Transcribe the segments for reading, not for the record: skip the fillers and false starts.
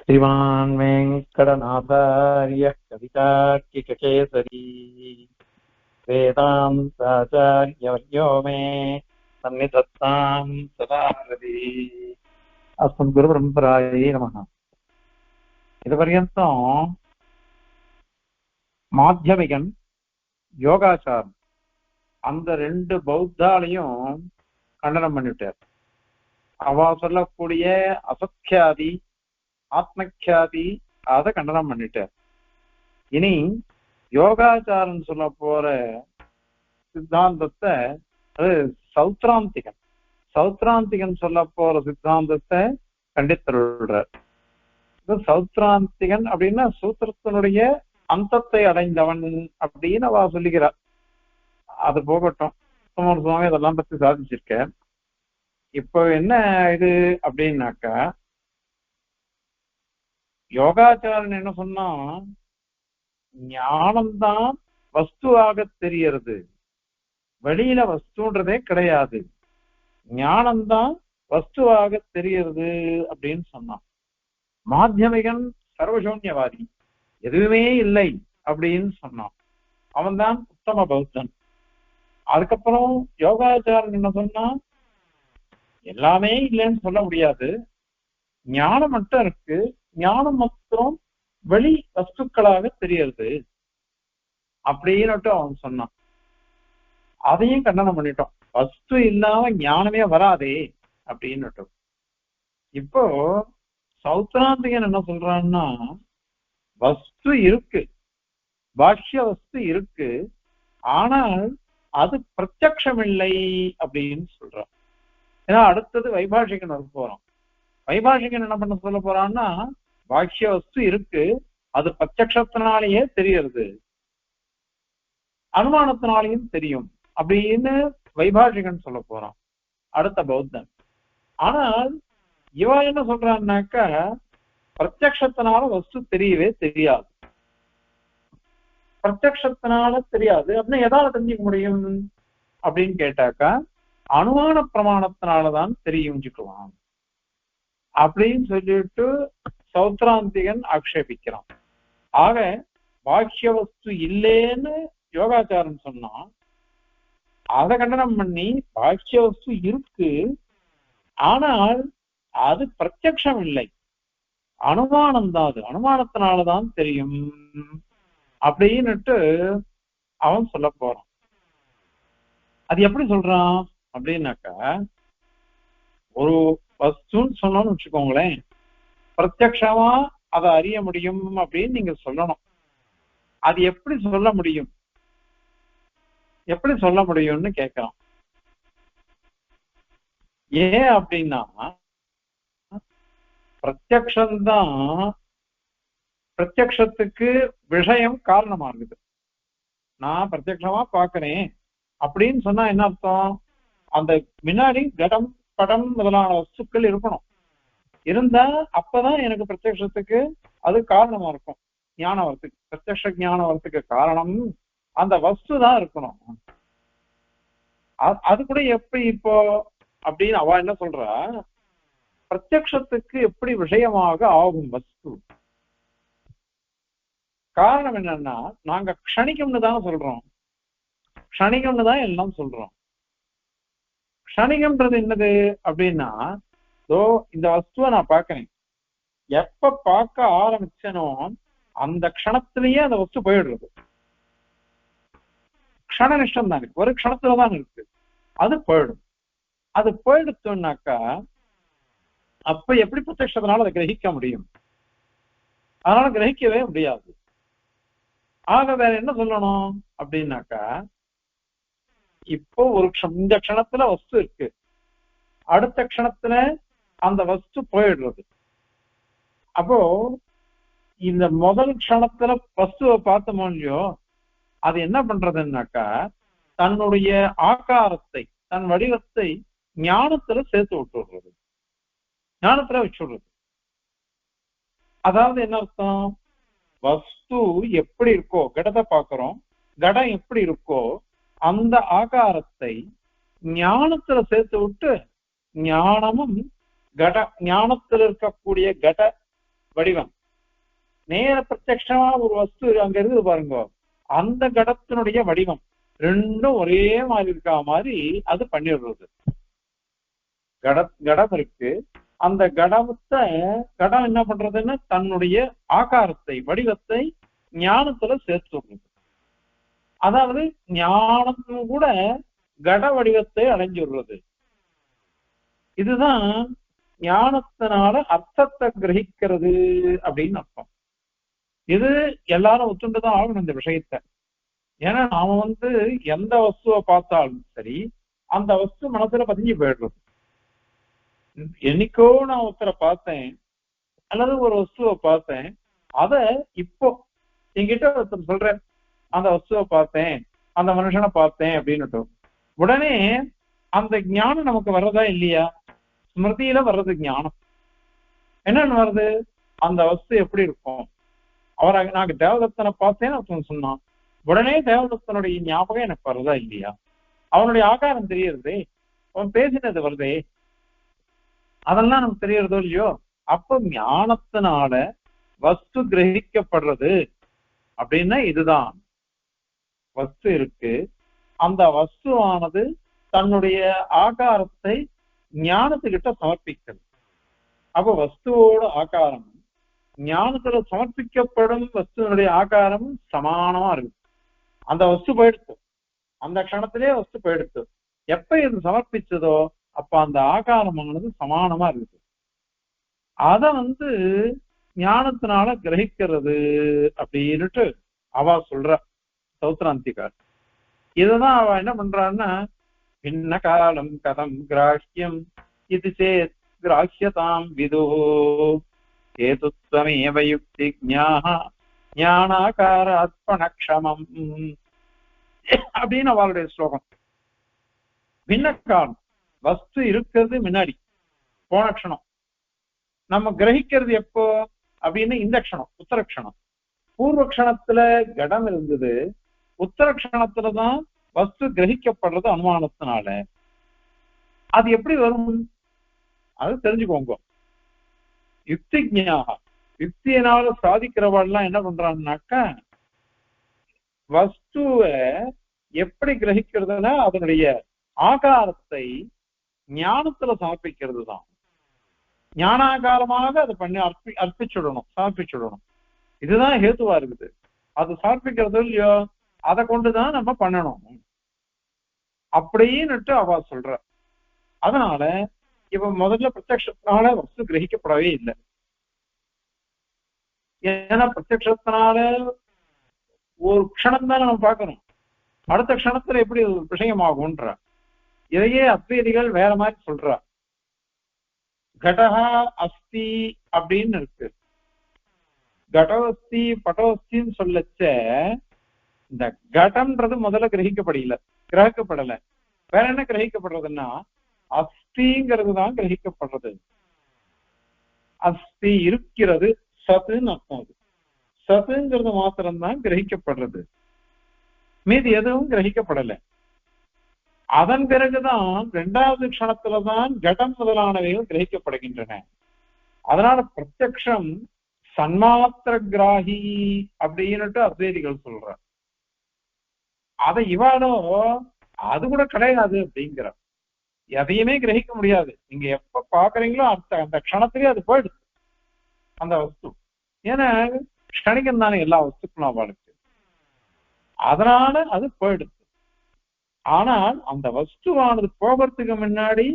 श्रीमान् वेङ्कटनाथार्यः कवितार्किककेसरी वेदान्ताचार्यवर्यो मे सन्निधत्तां सदा हृदि अस्मद् गुरुपरम्परायै नमः. இதுவரையும் மாத்தியமிகன் யோகாச்சாரம் அந்த ரெண்டு பௌத்தாலையும் கண்டனம் பண்ணிவிட்டார். அவ சொல்லக்கூடிய அசத்யாதி ஆத்மக்யாதி அதை கண்டனம் பண்ணிட்டார். இனி யோகாச்சாரம் சொல்ல போற சித்தாந்தத்தை அது சௌத்ராந்திகன் சொல்ல போற சித்தாந்தத்தை கண்டித்தருள்றார். சௌத்ராந்திகன் அப்படின்னா சூத்திரத்தினுடைய அந்தத்தை அடைந்தவன் அப்படின்னு அவ சொல்லிக்கிறார். அது போகட்டும், சுவாமி அதெல்லாம் பத்தி சாதிச்சிருக்க. இப்போ என்ன இது அப்படின்னாக்கா, யோகாச்சாரன் என்ன சொன்னா, ஞானம்தான் வஸ்துவாக தெரியறது, வெளியில வஸ்துன்றதே கிடையாது, ஞானம்தான் வஸ்துவாக தெரியறது அப்படின்னு சொன்னான். மாத்தியமிகன் சர்வசூன்யவாதி, எதுவுமே இல்லை அப்படின்னு சொன்னான். அவன்தான் உத்தம பௌத்தன். அதுக்கப்புறம் யோகாச்சாரன் என்ன சொன்னா, எல்லாமே இல்லைன்னு சொல்ல முடியாது, ஞானம் மட்டும் இருக்கு, ஞானம் மாத்திரம் வெளி வஸ்துக்களாக தெரியறது அப்படின்னு அவன் சொன்னான். அதையும் கண்டனம் பண்ணிட்டோம். வஸ்து இல்லாம ஞானமே வராதே அப்படின்னு. இப்போ சௌத்ராந்திகன் என்ன சொல்றான்னா, வஸ்து இருக்கு, பாஷ்ய வஸ்து இருக்கு, ஆனால் அது பிரத்யக்ஷம் இல்லை அப்படின்னு சொல்றான். ஏன்னா அடுத்தது வைபாஷிகன் வர போறோம். வைபாஷிகன் என்ன பண்ண சொல்ல போறான்னா, பாஷ்ய வஸ்து இருக்கு, அது பிரத்யக்ஷத்தினாலேயே தெரியறது, அனுமானத்தினாலேயும் தெரியும் அப்படின்னு வைபாஷிகன் சொல்ல போறான் அடுத்த பௌத்தன். ஆனால் இவ என்ன சொல்றான்னாக்கா, பிரத்யக்ஷத்தினால வஸ்து தெரியவே தெரியாது, பிரத்யக்ஷத்தினால தெரியாது அப்படின்னா எதால தெரிஞ்சுக்க முடியும் அப்படின்னு கேட்டாக்கா, அனுமான பிரமாணத்தினாலதான் தெரியும்ச்சுக்குவான் அப்படின்னு சொல்லிட்டு சௌத்ராந்திகன் ஆக்ஷேபிக்கிறான். ஆக பாக்கிய வஸ்து இல்லேன்னு யோகாச்சாரம் சொன்னா, அதை கண்டனம் பண்ணி பாக்கிய வஸ்து இருக்கு, ஆனால் அது பிரத்யக்ஷம் இல்லை, அனுமானம் தான், அது அனுமானத்தினாலதான் தெரியும் அப்படின்னுட்டு அவன் சொல்ல போறான். அது எப்படி சொல்றான் அப்படின்னாக்கா, ஒரு வஸ்துன்னு சொன்னோம்னு வச்சுக்கோங்களேன், பிரத்யக்ஷமா அதை அறிய முடியும் அப்படின்னு நீங்க சொல்லணும். அது எப்படி சொல்ல முடியும், எப்படி சொல்ல முடியும்னு கேட்கலாம். ஏன் அப்படின்னா, பிரத்யக்ஷம்தான் பிரத்யக்ஷத்துக்கு விஷயம் காரணமா இருக்குது. நான் பிரத்யக்ஷமா பாக்குறேன் அப்படின்னு சொன்னா என்ன அர்த்தம், அந்த முன்னாடி கடம் படம் முதலான வஸ்துக்கள் இருக்கணும், இருந்தா அப்பதான் எனக்கு பிரத்யக்ஷத்துக்கு அது காரணமா இருக்கும். ஞான வரத்துக்கு, பிரத்யக்ஷ ஞான வரத்துக்கு காரணம் அந்த வஸ்து தான் இருக்கணும். அது கூட எப்படி இப்போ அப்படின்னு அவ என்ன சொல்றா, பிரத்யக்ஷத்துக்கு எப்படி விஷயமாக ஆகும் வஸ்து? காரணம் என்னன்னா, நாங்க க்ஷணிகம்னு தான் சொல்றோம், க்ஷணிகம்னு தான் எல்லாம் சொல்றோம். க்ஷணிகம்ன்றது என்னது அப்படின்னா, இந்த வஸ்துவை நான் பார்க்கிறேன், எப்ப பார்க்க ஆரம்பிச்சனோ அந்த க்ஷணத்திலேயே அந்த வஸ்து போயிடுறது. க்ஷணனிஷ்டம் தான் இருக்கு, ஒரு க்ஷணத்துலதான் இருக்கு, அது போயிடும். அது போயிடுச்சுன்னாக்கா அப்ப எப்படி பிரத்யக்ஷத்தினால அதை கிரகிக்க முடியும்? அதனால கிரகிக்கவே முடியாது. ஆக வேற என்ன சொல்லணும் அப்படின்னாக்கா, இப்போ ஒரு இந்த க்ஷணத்துல வஸ்து இருக்கு, அடுத்த க்ஷணத்துல அந்த வஸ்து போயிடுறது. அப்போ இந்த முதல் க்ஷணத்துல வஸ்துவை பார்த்தோமோ இல்லையோ, அது என்ன பண்றதுன்னாக்கா, தன்னுடைய ஆகாரத்தை, தன் வடிவத்தை ஞானத்துல சேர்த்து விட்டுடுறது, ஞானத்துல வச்சுடுறது. அதாவது என்ன அர்த்தம், வஸ்து எப்படி இருக்கோ, கடத்தை பார்க்கிறோம், கடம் எப்படி இருக்கோ அந்த ஆகாரத்தை ஞானத்துல சேர்த்து விட்டு, ஞானமும் கட ஞானத்தில் இருக்கக்கூடிய கட வடிவம். நேர பிரத்யட்சமா ஒரு வஸ்து அங்க இருக்குது பாருங்க, அந்த கடத்தினுடைய வடிவம் ரெண்டும் ஒரே மாதிரி இருக்கா மாதிரி அது பண்ணிடுறது. கடம் இருக்கு, அந்த கடம் என்ன பண்றதுன்னா தன்னுடைய ஆகாரத்தை வடிவத்தை ஞானத்துல சேர்த்துடுறது. அதாவது ஞானம் கூட கட வடிவத்தை அடைஞ்சுடுறது. இதுதான் ஞானத்தினால அர்த்தத்தை கிரகிக்கிறது அப்படின்னு அர்த்தம். இது எல்லாரும் ஒத்துண்டுதான் ஆகணும் இந்த விஷயத்த. ஏன்னா நாம எந்த வஸ்துவை பார்த்தாலும் சரி அந்த வஸ்து மனசுல பதிஞ்சு போயிடுறது. என்னைக்கோ நான் ஒருத்தரை பார்த்தேன் அல்லது ஒரு வஸ்துவை பார்த்தேன், அத இப்போ என்கிட்ட ஒருத்தர் சொல்றேன் அந்த வஸ்துவை பார்த்தேன் அந்த மனுஷனை பார்த்தேன் அப்படின்னுட்டு உடனே அந்த ஞானம் நமக்கு வர்றதா இல்லையா? ஸ்மிருதியில வர்றது ஞானம் என்னன்னு வருது, அந்த வஸ்து எப்படி இருக்கும். நான் தேவதத்தனை பார்த்தேன்னு ஒருத்தன் சொன்னான், உடனே தேவதத்தனுடைய ஞாபகம் எனக்கு வருதா இல்லையா? அவனுடைய ஆகாரம் தெரியறதே, அவன் பேசினது வருதே, அதெல்லாம் நமக்கு தெரியறதோ இல்லையோ? அப்ப ஞானத்தினால வஸ்து கிரகிக்கப்படுறது அப்படின்னா இதுதான். வஸ்து இருக்கு, அந்த வஸ்துவானது தன்னுடைய ஆகாரத்தை ஞானத்துக்கிட்ட சமர்ப்பிக்கிறது. அப்ப வஸ்துவோட ஆகாரம் ஞானத்துல சமர்ப்பிக்கப்படும் வஸ்துவனுடைய ஆகாரம் சமானமா இருக்கு. அந்த வஸ்து போயிடுத்து, அந்த க்ஷணத்திலே வஸ்து போயிடுத்து. எப்ப இது சமர்ப்பிச்சதோ அப்ப அந்த ஆகாரமானது சமானமா இருக்கு. அத ஞானத்தினால கிரகிக்கிறது அப்படின்னுட்டு அவ சொல்ற சௌத்ராந்திகார். இதுதான் அவ என்ன பண்றான்னா, பின்ன காலம் கதம் கிராஹ்யம் இது சேத் கிராஹ்யதாம் விதோ ஏதுத்வமேவ யுக்தி ஞானாகார அர்ப்பணக்ஷமம் அப்படின்னு அவளுடைய ஸ்லோகம். பின்ன காலம் வஸ்து இருக்கிறது முன்னாடி போன க்ஷணம், நம்ம கிரகிக்கிறது எப்போ அப்படின்னு இந்த க்ஷணம் உத்தரக்ஷணம். பூர்வ க்ஷணத்துல கடம் இருந்தது, உத்தரக்ஷணத்துலதான் வஸ்து கிரகிக்கப்படுறது அனுமானத்தினால. அது எப்படி வரும் அது தெரிஞ்சுக்கோங்க. யுக்தி ஞாகா, யுக்தியினால சாதிக்கிறவாள்லாம் என்ன பண்றான்னாக்கா, வஸ்துவை எப்படி கிரகிக்கிறதுனா அதனுடைய ஆகாரத்தை ஞானத்துல சமர்ப்பிக்கிறது தான். ஞானாகாரமாக அதை பண்ணி அர்ப்பிச்சுடணும், சமர்ப்பிச்சுடணும். இதுதான் ஹேத்துவா இருக்குது. அது சமர்ப்பிக்கிறது இல்லையோ அதை கொண்டுதான் நம்ம பண்ணணும் அப்படின்னுட்டு அவ சொல்ற. அதனால இப்ப முதல்ல பிரத்யக்ஷத்தினால வஸ்து கிரகிக்கப்படவே இல்லை. ஏன்னா பிரத்யக்ஷத்தினால ஒரு க்ஷணம் தான் நம்ம பார்க்கணும், அடுத்த க்ஷணத்துல எப்படி விஷயமாகும்ன்ற. இதையே அத்வைதிகள் வேற மாதிரி சொல்றா. கடஹா அஸ்தி அப்படின்னு இருக்கு, கடவஸ்தி பட்டவஸ்தின்னு சொல்லச்ச இந்த கடம்ன்றது முதல்ல கிரகிக்கப்படல. வேற என்ன கிரகிக்கப்படுறதுன்னா அஸ்திங்கிறது தான் கிரகிக்கப்படுறது. அஸ்தி இருக்கிறது சத்துன்னு அர்த்தம். அது சத்துங்கிறது மாத்திரம்தான் கிரகிக்கப்படுறது, மீது எதுவும் கிரகிக்கப்படலை. அதன் பிறகுதான் இரண்டாவது க்ஷணத்துலதான் கடம் முதலானவைகள் கிரகிக்கப்படுகின்றன. அதனால பிரத்யக்ஷம் சன்மாத்திர கிராகி அப்படின்னுட்டு அத்வைதிகள் சொல்ற. அதை இவாளோ அது கூட கிடையாது அப்படிங்கிற, எதையுமே கிரகிக்க முடியாது. நீங்க எப்ப பாக்குறீங்களோ அந்த க்ஷணத்திலேயே அது போயிடுது அந்த வஸ்து. ஏன்னா க்ஷணிகம் தானே எல்லா வஸ்துக்களும் அவளுக்கு, அதனால அது போயிடுது. ஆனால் அந்த வஸ்துவானது போகிறதுக்கு முன்னாடி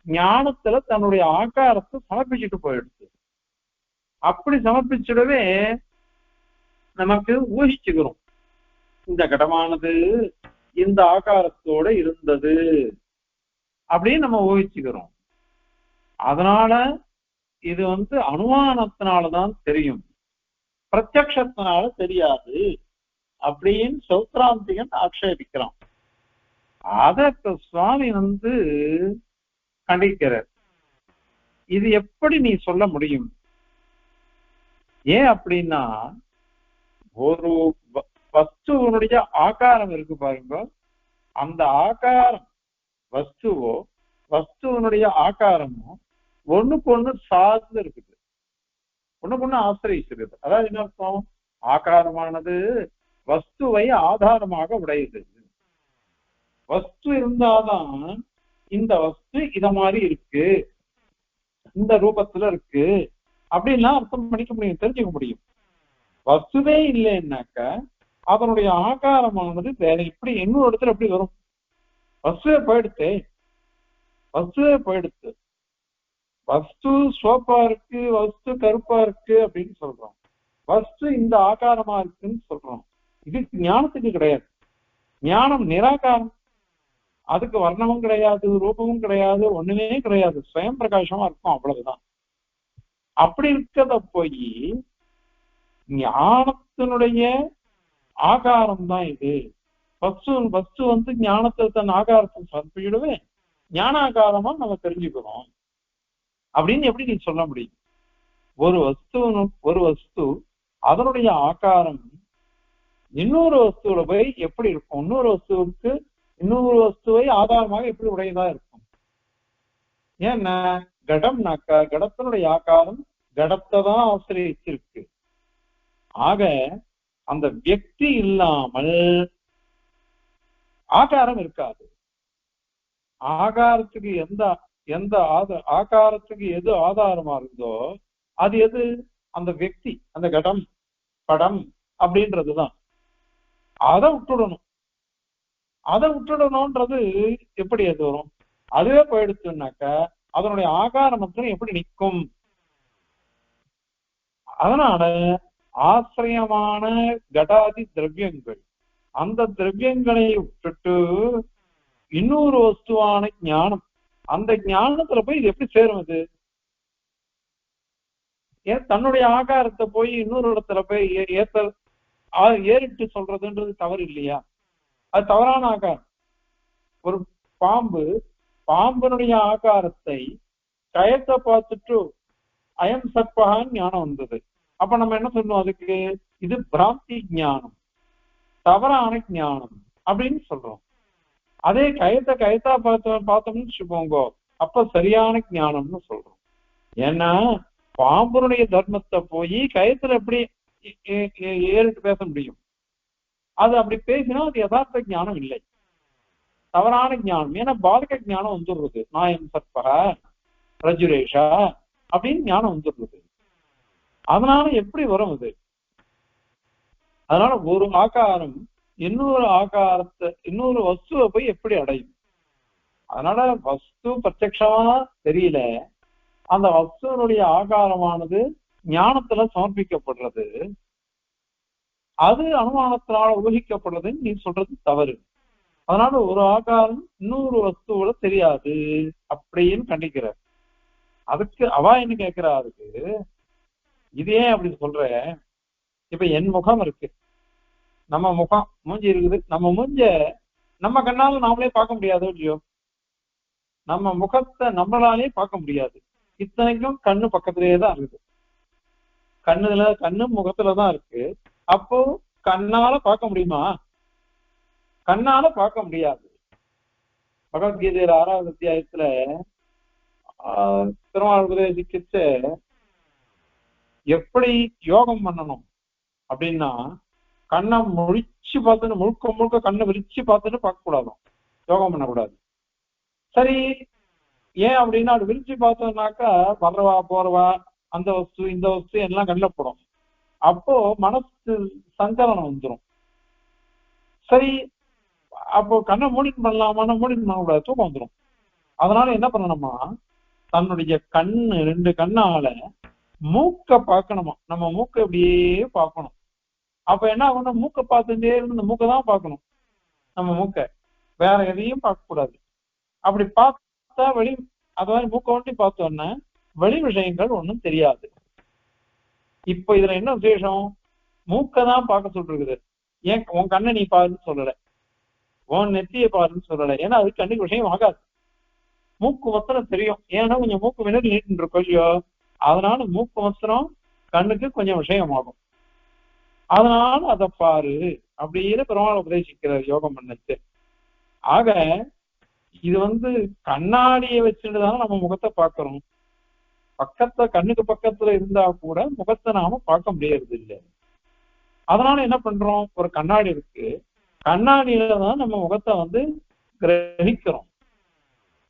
ஞானத்துல தன்னுடைய ஆகாரத்தை சமர்ப்பிச்சுட்டு போயிடுது. அப்படி சமர்ப்பிச்சுடவே நமக்கு ஊகிச்சுக்கிறோம், இந்த கடமானது இந்த ஆகாரத்தோட இருந்தது அப்படின்னு நம்ம ஊகிச்சுக்கிறோம். அதனால இது அனுமானத்தினாலதான் தெரியும், பிரத்யக்ஷத்தினால தெரியாது அப்படின்னு சௌத்ராந்திகன் ஆட்சேபிக்கிறான். அதற்கு சுவாமி கண்டிக்கிறார். இது எப்படி நீ சொல்ல முடியும்? ஏன் அப்படின்னா, ஒரு வஸ்துவனுடைய ஆகாரம் இருக்கு பாருங்க, அந்த ஆகாரம் வஸ்துவோ வஸ்துவனுடைய ஆகாரமோ ஒண்ணுக்கு ஒண்ணு சார்ந்து இருக்குது. ஒண்ணுக்கு ஒண்ணு ஆசிரியிச்சிருது. அதாவது என்ன அர்த்தம்? ஆகாரமானது வஸ்துவை ஆதாரமாக உடையது. வஸ்து இருந்தாதான் இந்த வஸ்து இத மாதிரி இருக்கு, இந்த ரூபத்துல இருக்கு அப்படின்னா அர்த்தம் பண்ணிக்க முடியும், தெரிஞ்சுக்க முடியும். வஸ்துவே இல்லைன்னாக்க அதனுடைய ஆகாரமானது வேற எப்படி இன்னொரு இடத்துல எப்படி வரும்? வஸ்துவே போயிடுத்து, வஸ்துவே போயிடுத்து. வஸ்து சோப்பா இருக்கு, வஸ்து கருப்பா இருக்கு அப்படின்னு சொல்றோம். வஸ்து இந்த ஆகாரமா இருக்குன்னு சொல்றோம். இது ஞானத்துக்கு கிடையாது. ஞானம் நிராகாரம். அதுக்கு வர்ணமும் கிடையாது, ரூபமும் கிடையாது, ஒண்ணுமே கிடையாது. ஸ்வயம் பிரகாசமா இருக்கும், அவ்வளவுதான். அப்படி இருக்கிறத போய் ஞானத்தினுடைய ஆகாரம் தான் இது. வஸ்து வந்து ஞானத்தை தன் ஆகாரத்தை சமர்ப்பிக்கவே ஞானாகாரமா நம்ம தெரிஞ்சுக்கிறோம் அப்படின்னு எப்படி நீ சொல்ல முடியும்? ஒரு வஸ்து அதனுடைய ஆகாரம் இன்னொரு வஸ்துவில போய் எப்படி இருக்கும்? இன்னொரு வஸ்துவை ஆதாரமாக எப்படி உடையதா இருக்கும்? ஏன்னா கடம்னாக்கா கடத்தினுடைய ஆகாரம் கடத்தை தான் ஆசிரியச்சிருக்கு. ஆக அந்த வியக்தி இல்லாமல் ஆகாரம் இருக்காது. ஆகாரத்துக்கு எந்த ஆகாரத்துக்கு எது ஆதாரமா இருந்தோ அது எது? அந்த வியக்தி, அந்த கடம் படம் அப்படின்றதுதான். அதை விட்டுடணும்ன்றது எப்படி அது வரும்? அதுவே போயிடுச்சுன்னாக்க அதனுடைய ஆகாரம் மட்டும் எப்படி நிற்கும்? அதனால ஆசிரியமான கடாதி திரவியங்கள், அந்த திரவியங்களை விட்டுட்டு இன்னொரு வஸ்துவான ஞானம், அந்த ஞானத்துல போய் இது எப்படி சேரும்? அது ஏன் தன்னுடைய ஆகாரத்தை போய் இன்னொரு இடத்துல போய் ஏறிட்டு சொல்றதுன்றது தவறு இல்லையா? அது தவறான ஆகாரம். ஒரு பாம்பினுடைய ஆகாரத்தை கயத்தை பார்த்துட்டு அயம் சர்பகான்னு ஞானம் வந்தது. அப்ப நம்ம என்ன சொல்லணும்? அதுக்கு இது பிராந்தி ஞானம், தவறான ஞானம் அப்படின்னு சொல்றோம். அதே கயத்தா பார்த்தோம்னு வச்சுக்கோங்க, அப்ப சரியான ஞானம்னு சொல்றோம். ஏன்னா பாம்பனுடைய தர்மத்தை போய் கயத்துல எப்படி ஏறிட்டு பேச முடியும்? அது அப்படி பேசினா அது யதார்த்த ஞானம் இல்லை, தவறான ஞானம். ஏன்னா பாலக ஞானம் வந்துடுறது, நாயம் சற்பக ரஜுரேஷா அப்படின்னு ஞானம் வந்துடுறது. அதனால எப்படி வரும் அது? அதனால ஒரு ஆகாரம் இன்னொரு வஸ்துவை போய் எப்படி அடையும்? அதனால வஸ்து பிரத்யக்ஷமா தெரியல, அந்த வஸ்துவனுடைய ஆகாரமானது ஞானத்துல சமர்ப்பிக்கப்படுறது, அது அனுமானத்தினால ஊகிக்கப்படுறதுன்னு நீ சொல்றது தவறு. அதனால ஒரு ஆகாரம் இன்னொரு வஸ்துவோட தெரியாது அப்படின்னு கண்டிக்கிறார். அதுக்கு அவா என்ன கேட்கிறா? அதுக்கு இது ஏன் அப்படி சொல்ற? இப்ப என் முகம் இருக்கு, நம்ம முகம் மூஞ்சி இருக்குது, நம்ம மூஞ்ச நம்ம கண்ணால நாமளே பார்க்க முடியாது இல்லையோ? நம்ம முகத்தை நம்மளாலே பார்க்க முடியாது. இத்தனைக்கும் கண்ணு பக்கத்திலேயே தான் இருக்குது, கண்ணு முகத்துலதான் இருக்கு. அப்போ கண்ணால பார்க்க முடியுமா? கண்ணால பார்க்க முடியாது. பகவத்கீதையில 6வது அத்தியாயத்துல திருமால் உபதேசிக்கிச்ச எப்படி யோகம் பண்ணணும் அப்படின்னா, கண்ணை முழிச்சு பார்த்துட்டு முழுக்க கண்ணை விரிச்சு பார்த்துட்டு பார்க்க கூடாதும், யோகம் பண்ணக்கூடாது. சரி, ஏன் அப்படின்னா அது விரிச்சு பார்த்தோம்னாக்கா வர்றவா போறவா அந்த வஸ்து இந்த வஸ்து எல்லாம் கண்ணில் படும். அப்போ மனசு சஞ்சலனம் வந்துடும். சரி, அப்போ கண்ணை மூடிட்டு பண்ணலாமா? மூடிட்டு பண்ணக்கூடாது, தூக்கம் வந்துடும். அதனால என்ன பண்ணணுமா, தன்னுடைய கண்ணு 2 கண்ணால மூக்க பார்க்கணுமா. நம்ம மூக்க அப்படியே பார்க்கணும். அப்ப என்ன ஆகணும்? மூக்க பார்த்துட்டே இருந்து இந்த மூக்க தான் பார்க்கணும். நம்ம மூக்க வேற எதையும் பார்க்க கூடாது. அப்படி பார்த்தா அதாவது மூக்க ஒண்டி பார்த்தோன்னா வெளி விஷயங்கள் ஒன்றும் தெரியாது. இப்ப இதுல என்ன விசேஷம்? மூக்கதான் பார்க்க சொல்லிருக்குது. ஏன் உன் கண்ணை நீ பாருன்னு சொல்லல, உன் நெத்தியை பாருன்னு சொல்லல. ஏன்னா அது கண்ணுக்கு விஷயம் ஆகாது. மூக்கு வஸ்திரம் தெரியும், ஏன்னா கொஞ்சம் மூக்கு வினது நீட்டு இருக்கோ இல்லையோ, அதனால மூக்கு வஸ்திரம் கண்ணுக்கு கொஞ்சம் விஷயமாகும். அதனால அதை பாரு அப்படின்னு பெருமாள் உபதேசிக்கிறார் யோகம் பண்ணச்சு. ஆக இது கண்ணாடியை வச்சுட்டுதானே நம்ம முகத்தை பார்க்கிறோம். பக்கத்துல கண்ணுக்கு பக்கத்துல இருந்தா கூட முகத்தை நாம பார்க்க முடியறது இல்லை. அதனால என்ன பண்றோம், ஒரு கண்ணாடி இருக்கு, கண்ணாடியில தான் நம்ம முகத்தை வந்து கிரகிக்கிறோம்.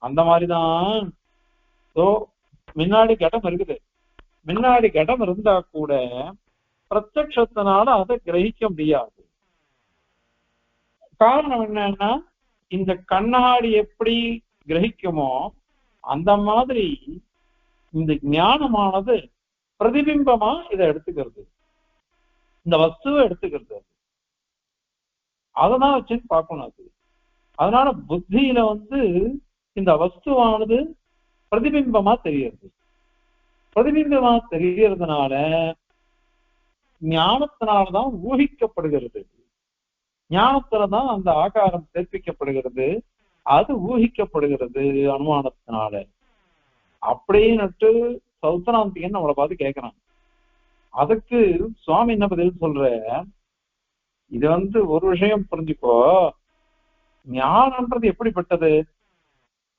அந்த மாதிரிதான் முன்னாடி கடம் இருக்குது, முன்னாடி கடம் இருந்தா கூட பிரத்யக்ஷத்தினால அதை கிரகிக்க முடியாது. காரணம் என்னன்னா, இந்த கண்ணாடி எப்படி கிரகிக்குமோ அந்த மாதிரி இந்த ஞானமானது பிரதிபிம்பமா இதை எடுத்துக்கிறது, இந்த வஸ்துவை எடுத்துக்கிறது. அததான் வச்சு பார்க்கணும் அது. அதனால புத்தியில வந்து இந்த வஸ்துவானது பிரதிபிம்பமா தெரியுது. பிரதிபிம்பமா தெரியறதுனால ஞானத்தினால்தான் ஊகிக்கப்படுகிறது. ஞானத்துலதான் அந்த ஆகாரம் தெரிவிக்கப்படுகிறது, அது ஊகிக்கப்படுகிறது அனுமானத்தினால. அப்படின்னுட்டு சௌத்தராந்திகன் நம்மளை பார்த்து கேட்கிறான். அதுக்கு சுவாமி என்ன பதில் சொல்ற, இது வந்து ஒரு விஷயம் புரிஞ்சுக்கோ, ஞானம்ன்றது எப்படிப்பட்டது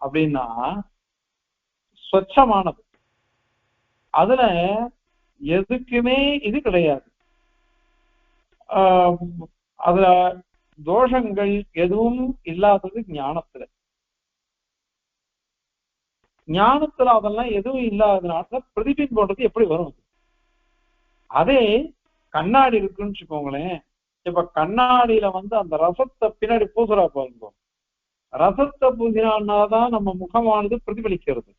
அப்படின்னா ஸ்வச்சமானது. அதுல எதுக்குமே இது கிடையாது, அதுல தோஷங்கள் எதுவும் இல்லாதது ஞானத்துல. ஞானத்துல அதெல்லாம் எதுவும் இல்லாததுனால பிரதிபிம்பம்ன்றது எப்படி வரும்? அதே கண்ணாடி இருக்குன்னு வச்சுக்கோங்களேன். இப்ப கண்ணாடியில வந்து அந்த ரசத்தை பின்னாடி பூசுறா பாருங்க, ரசத்தை பூசினால்தான் நம்ம முகமானது பிரதிபலிக்கிறது.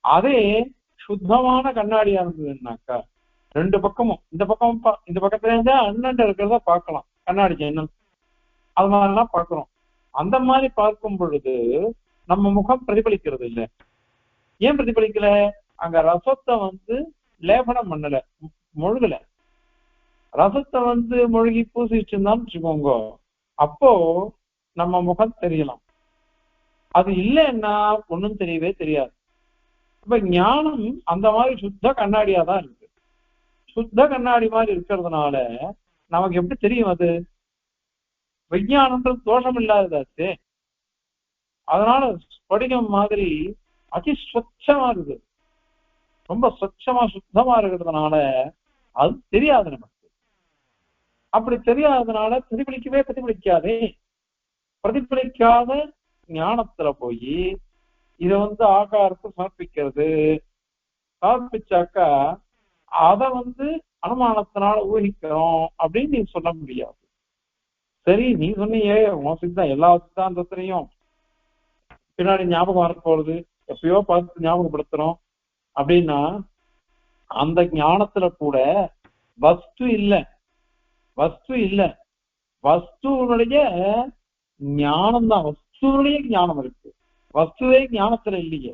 அதே சுத்தமான கண்ணாடியா இருந்ததுன்னாக்கா ரெண்டு பக்கமும், இந்த பக்கம் இந்த பக்கத்துல இருந்தே அண்ணன் இருக்கிறத பார்க்கலாம், கண்ணாடி ஜன்னல் அது மாதிரிலாம் பார்க்கிறோம். அந்த மாதிரி பார்க்கும் பொழுது நம்ம முகம் பிரதிபலிக்கிறது இல்லை. ஏன் பிரதிபலிக்கல? அங்க ரசத்தை வந்து லேபனம் பண்ணல, முழுகல. ரசத்தை வந்து மொழிகி பூசி வச்சிருந்தான்னு வச்சுக்கோங்க, அப்போ நம்ம முகம் தெரியலாம். அது இல்லைன்னா ஒண்ணும் தெரியவே தெரியாது. இப்ப ஞானம் அந்த மாதிரி சுத்த கண்ணாடியா தான் இருக்கு. சுத்த கண்ணாடி மாதிரி இருக்கிறதுனால நமக்கு எப்படி தெரியும்? அது விஞ்ஞானம்ன்றது தோஷம் இல்லாததாச்சு. அதனால ஸ்படிகம் மாதிரி அதி ஸ்வச்சமா இருக்குது, ரொம்ப ஸ்வச்சமா சுத்தமா இருக்கிறதுனால அது தெரியாது நமக்கு. அப்படி தெரியாததுனால பிரதிபலிக்காதே. பிரதிபலிக்காத ஞானத்துல போய் இத வந்து ஆகாரத்தை சமர்ப்பிக்கிறது, சமர்ப்பிச்சாக்கா அதை வந்து அனுமானத்தினால ஊகிக்கிறோம் அப்படின்னு நீ சொல்ல முடியாது. சரி, நீ சொன்னியே உன் சித்தம் எல்லா சித்தாந்தத்திலையும் பின்னாடி ஞாபகம் வரப்போறது, எப்பயோ பார்த்து ஞாபகப்படுத்துறோம் அப்படின்னா அந்த ஞானத்துல கூட வஸ்து இல்லை, வஸ்து இல்லை, வஸ்துவனுடைய ஞானம் தான். வஸ்துவனுடைய ஞானம் இருக்கு, வஸ்துவே ஞானத்துல இல்லையே,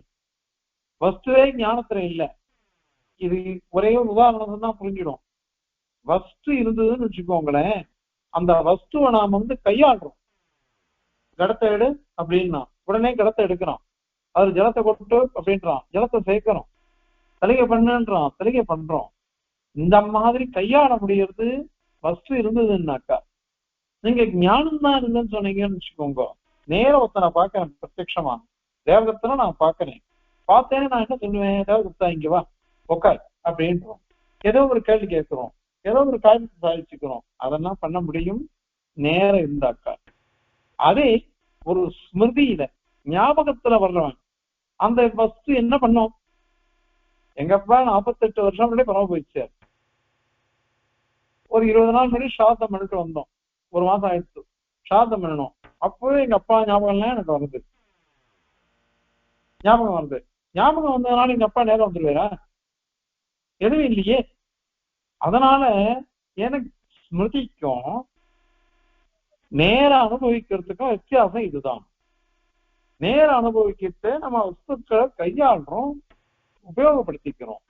வஸ்துவே ஞானத்துல இல்லை. இது ஒரே ஒரு உதாரணம் தான் புரிஞ்சிடும். வஸ்து இருந்ததுன்னு வச்சுக்கோங்களேன், அந்த வஸ்துவை நாம வந்து கையாளுறோம். கடத்தை எடு அப்படின்னா உடனே கடத்தை எடுக்கிறான், அது ஜலத்தை கொட்டு அப்படின்றான், ஜலத்தை சேர்க்கிறோம், தலிகை பண்ணுன்றான், தலிகை பண்றோம். இந்த மாதிரி கையாள முடியறது வஸ்து இருந்ததுன்னாக்கா. நீங்க ஞானம் தான் இருந்ததுன்னு சொன்னீங்கன்னு வச்சுக்கோங்க, நேர ஒருத்தனை பார்க்கிறேன் பிரத்யட்சமா, தேவதத்துல நான் பார்க்கிறேன், பார்த்தேன்னு நான் என்ன சொல்லுவேன், தேவதத்தா இங்க வா உக்கார் அப்படின்றோம், ஏதோ ஒரு கேள்வி கேட்கிறோம், ஏதோ ஒரு காரியத்தை சாதிச்சுக்கிறோம். அதெல்லாம் பண்ண முடியும் நேரம் இருந்தாக்கா. அதே ஒரு ஸ்மிருதியில ஞாபகத்துல வர்றவன் அந்த வஸ்து என்ன பண்ணும்? எங்கப்பா 48 வருஷம் முன்னாடி பரவ போயிடுச்சு, ஒரு 20 நாள் முன்னாடி சாதம் பண்ணிட்டு வந்தோம், ஒரு மாசம் ஆயிடுச்சு சாதம் பண்ணணும், அப்பவே எங்க அப்பா ஞாபகம்லாம் எனக்கு வருது, ஞாபகம் வருது. ஞாபகம் வந்ததுனால எங்க அப்பா நேரம் வந்துருவாரா? எதுவும் இல்லையே. அதனால எனக்கு ஸ்மிருதிக்கும் நேர அனுபவிக்கிறதுக்கும் வித்தியாசம் இதுதான். நேர அனுபவிக்கிட்டு நம்ம வஸ்துக்களை கையாளுறோம், உபயோகப்படுத்திக்கிறோம்.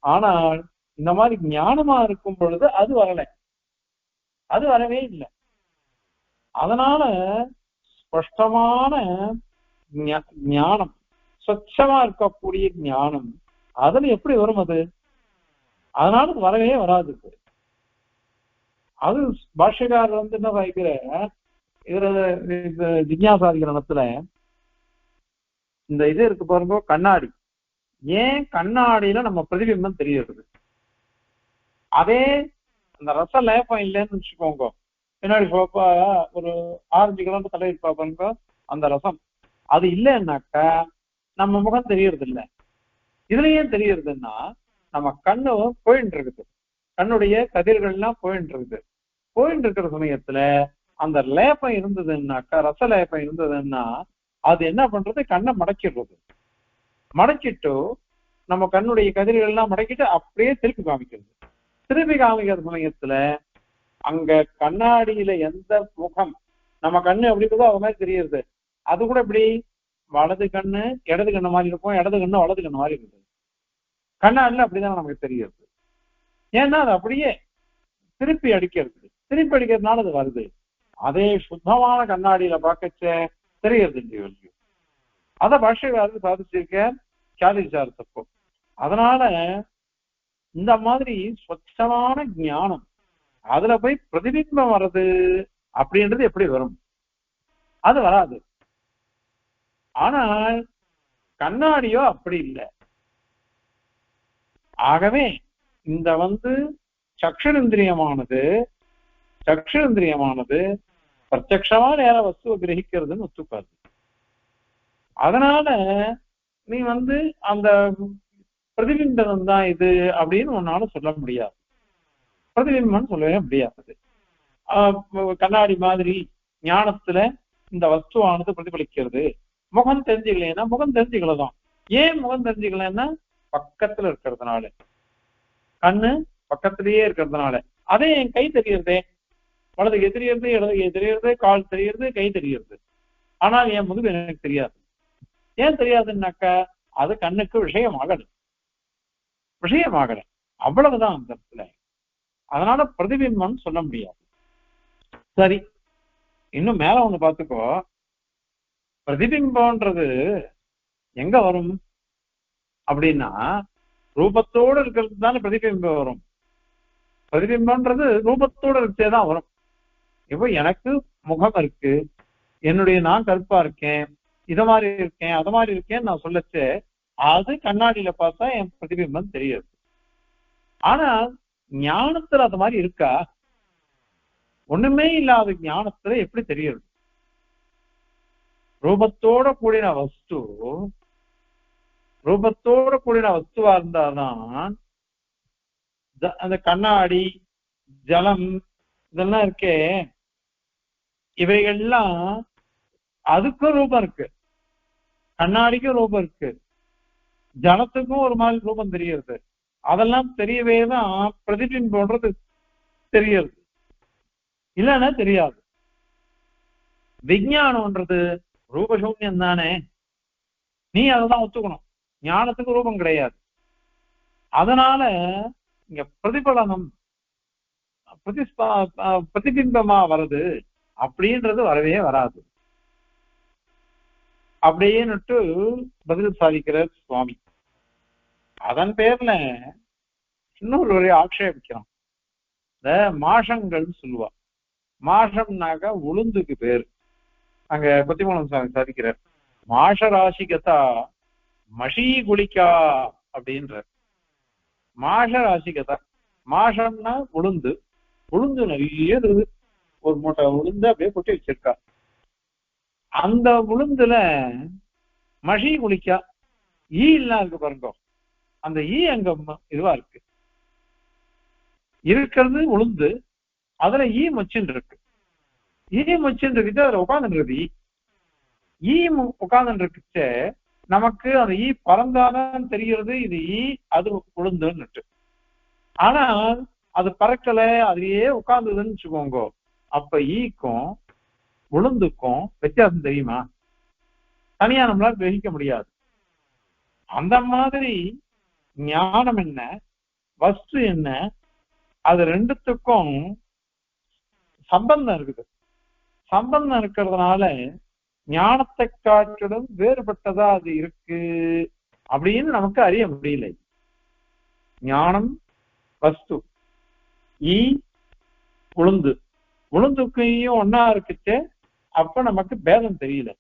ஆனால் இந்த மாதிரி ஞானமா இருக்கும் பொழுது அது வரலை, அது வரவே இல்லை. அதனால ஸ்பஷ்டமான ஞானம், ஸ்வச்சமா இருக்கக்கூடிய ஞானம் அதுல எப்படி வரும்? அது அதனால வரவே வராது. அது பாஷ்யக்காரர் வந்து என்ன வைக்கிற இதுல ஜிக்ஞாசாதிகரணத்துல இந்த இது இருக்கு பாருங்க, கண்ணாடி, ஏன் கண்ணாடியில நம்ம பிரதிபிம்பம் தெரியுது? அதே அந்த ரச லேபம் இல்லைன்னு வச்சுக்கோங்க, பின்னாடி சோப்பா ஒரு ஆரஞ்சு கலர் தடவி பாருங்க, அந்த ரசம் அது இல்லைன்னாக்கா நம்ம முகம் தெரியறது இல்லை. இதுல ஏன் தெரியறதுன்னா நம்ம கண்ணு போயிட்டு இருக்குது, கண்ணுடைய கதிர்கள்லாம் போயிட்டு இருக்குது. போயிட்டு இருக்கிற சமயத்துல அந்த லேப்பம் இருந்ததுன்னாக்கா, ரச லேப்பம் இருந்ததுன்னா அது என்ன பண்றது, கண்ணை மடக்கிடுறது. மடக்கிட்டு நம்ம கண்ணுடைய கதிர்கள் எல்லாம் மடக்கிட்டு அப்படியே திருப்பி காமிக்கிறது. திருப்பி காமிக்கிற சமயத்துல அங்க கண்ணாடியில எந்த முகம் நம்ம கண்ணு எப்படி இருக்கோ அது மாதிரி தெரியுது. அது கூட இப்படி வலது கண்ணு இடது கண்ணு மாதிரி இருக்கும், இடது கண்ணு வலது கண்ணு மாதிரி இருக்குது. கண்ணாடில அப்படிதான் நமக்கு தெரியுது. ஏன்னா அது அப்படியே திருப்பி அடிக்கிறது, திருப்பி அடிக்கிறதுனால அது வருது. அதே சுத்தமான கண்ணாடியில பார்க்கச்ச தெரியுது இல்லையோ. அத பாஷ்யக்காரருக்கு சாதிச்சிருக்க சாதிச்சார்த்தப்போ. அதனால இந்த மாதிரி ஸ்வச்சமான ஞானம் அதுல போய் பிரதிபிம்பம் வர்றது அப்படின்றது எப்படி வரும்? அது வராது. ஆனால் கண்ணாடியோ அப்படி இல்லை. ஆகவே இந்த சக்ஷுரிந்திரியமானது பிரத்யக்ஷமா நேர வஸ்துவை கிரகிக்கிறதுன்னு ஒத்துக்காது. அதனால நீ அந்த பிரதிபிம்பம் தான் இது அப்படின்னு உன்னால சொல்ல முடியாது. பிரதிபிம்பம் சொல்லவே முடியாது. கண்ணாடி மாதிரி ஞானத்துல இந்த வஸ்துவானது பிரதிபலிக்கிறது. முகம் தெரிஞ்சுக்கலன்னா முகம் தெரிஞ்சுக்கலதான். ஏன் முகம் தெரிஞ்சுக்கலன்னா பக்கத்துல இருக்கிறதுனால, கண்ணு பக்கத்திலேயே இருக்கிறதுனால. அதே என் கை தெரியறதே, வலதுக்கு தெரியறது, இடதுக்கு தெரியறது, கால் தெரியறது, கை தெரியறது. ஆனால் என் முதுகு எனக்கு தெரியாது. ஏன் தெரியாதுன்னாக்கா அது கண்ணுக்கு விஷயமாகல. அவ்வளவுதான் அந்த இடத்துல. அதனால பிரதிபிம்பம் சொல்ல முடியாது. சரி, இன்னும் மேல ஒண்ணு பார்த்துக்கோ. பிரதிபிம்பம்ன்றது எங்க வரும் அப்படின்னா, ரூபத்தோடு இருக்கிறது தானே பிரதிபிம்பம் வரும். பிரதிபிம்பம்ன்றது ரூபத்தோடு இருக்கேதான் வரும். இப்போ எனக்கு முகம் இருக்கு, என்னுடைய நான் கருப்பா இருக்கேன், இத மாதிரி இருக்கேன், அத மாதிரி இருக்கேன்னு நான் சொல்லச்சு அது கண்ணாடியில பார்த்தா என் பிரதிபிம்பம் தெரியுது. ஆனா ஞானத்துல அது மாதிரி இருக்கா? ஒண்ணுமே இல்லாத ஞானத்துல எப்படி தெரியுது? ரூபத்தோட கூடின வஸ்துவா இருந்தாதான் அந்த கண்ணாடி, ஜலம் இதெல்லாம் இருக்கே, இவைகள்லாம் அதுக்கும் ரூபம் இருக்கு, கண்ணாடிக்கும் ரூபம் இருக்கு, ஜலத்துக்கும் ஒரு மாதிரி ரூபம் தெரியுது. அதெல்லாம் தெரியவே தான் பிரதிபிம்பம்ன்றது தெரியுது, இல்லைன்னா தெரியாது. விஞ்ஞானம்ன்றது ரூபசூன்யம் தானே, நீ அதைதான் ஒத்துக்கணும். ஞானத்துக்கு ரூபம் கிடையாது. அதனால இங்க பிரதிபலனம் பிரதிபிம்பமா வருது அப்படின்றது வரவே வராது அப்படின்னுட்டு பதில் சாதிக்கிற சுவாமி. அதன் பேர்ல இன்னொரு ஒரு ஆட்சேபிக்கிறான். இந்த மாஷங்கள் சொல்லுவா. மாஷம்னாக்க உளுந்துக்கு பேரு. அங்க கொத்திமூலம் சாதிக்கிறார். மாஷ ராசிகதா மஷி குளிக்கா அப்படின்ற. மாஷ ராசிகதா, மாஷம்னா உளுந்து. உளுந்து நிறைய இருக்குது, ஒரு மூட்டை உளுந்து அப்படியே கொட்டி வச்சிருக்கா. அந்த உளுந்துல மஷி குளிக்கா, ஈ எல்லாம் இருக்கு பாருங்க. அந்த ஈ அங்க இதுவா இருக்கு, இருக்கிறது உளுந்து, அதுல ஈ மச்சின்னு இருக்கு. ஈ மச்சின்னு இருக்குது, அதுல உட்கார்ந்து இருக்குது. ஈ உட்கார்ந்து இருக்குச்சு, நமக்கு அந்த ஈ பறந்தாதான் தெரிகிறது இது ஈ, அது உளுந்துன்னுட்டு. ஆனா அது பறக்கல, அதுலயே உட்கார்ந்ததுன்னு வச்சுக்கோங்க. அப்ப ஈக்கும் உளுந்துக்கும் வித்தியாசம் தெரியுமா? தனியா நம்மளால கிரகிக்க முடியாது. அந்த மாதிரி ஞானம் என்ன, வஸ்து என்ன, அது ரெண்டுத்துக்கும் சம்பந்தம் இருக்குது. சம்பந்தம் இருக்கிறதுனால ஞானத்தை காட்டிலும் வேறுபட்டதா அது இருக்கு அப்படின்னு நமக்கு அறிய முடியல. ஞானம் வஸ்து, ஈ உளுந்து, உளுந்துக்கும் ஒன்னா இருக்குச்சு. அப்ப நமக்கு பேதம் தெரியல,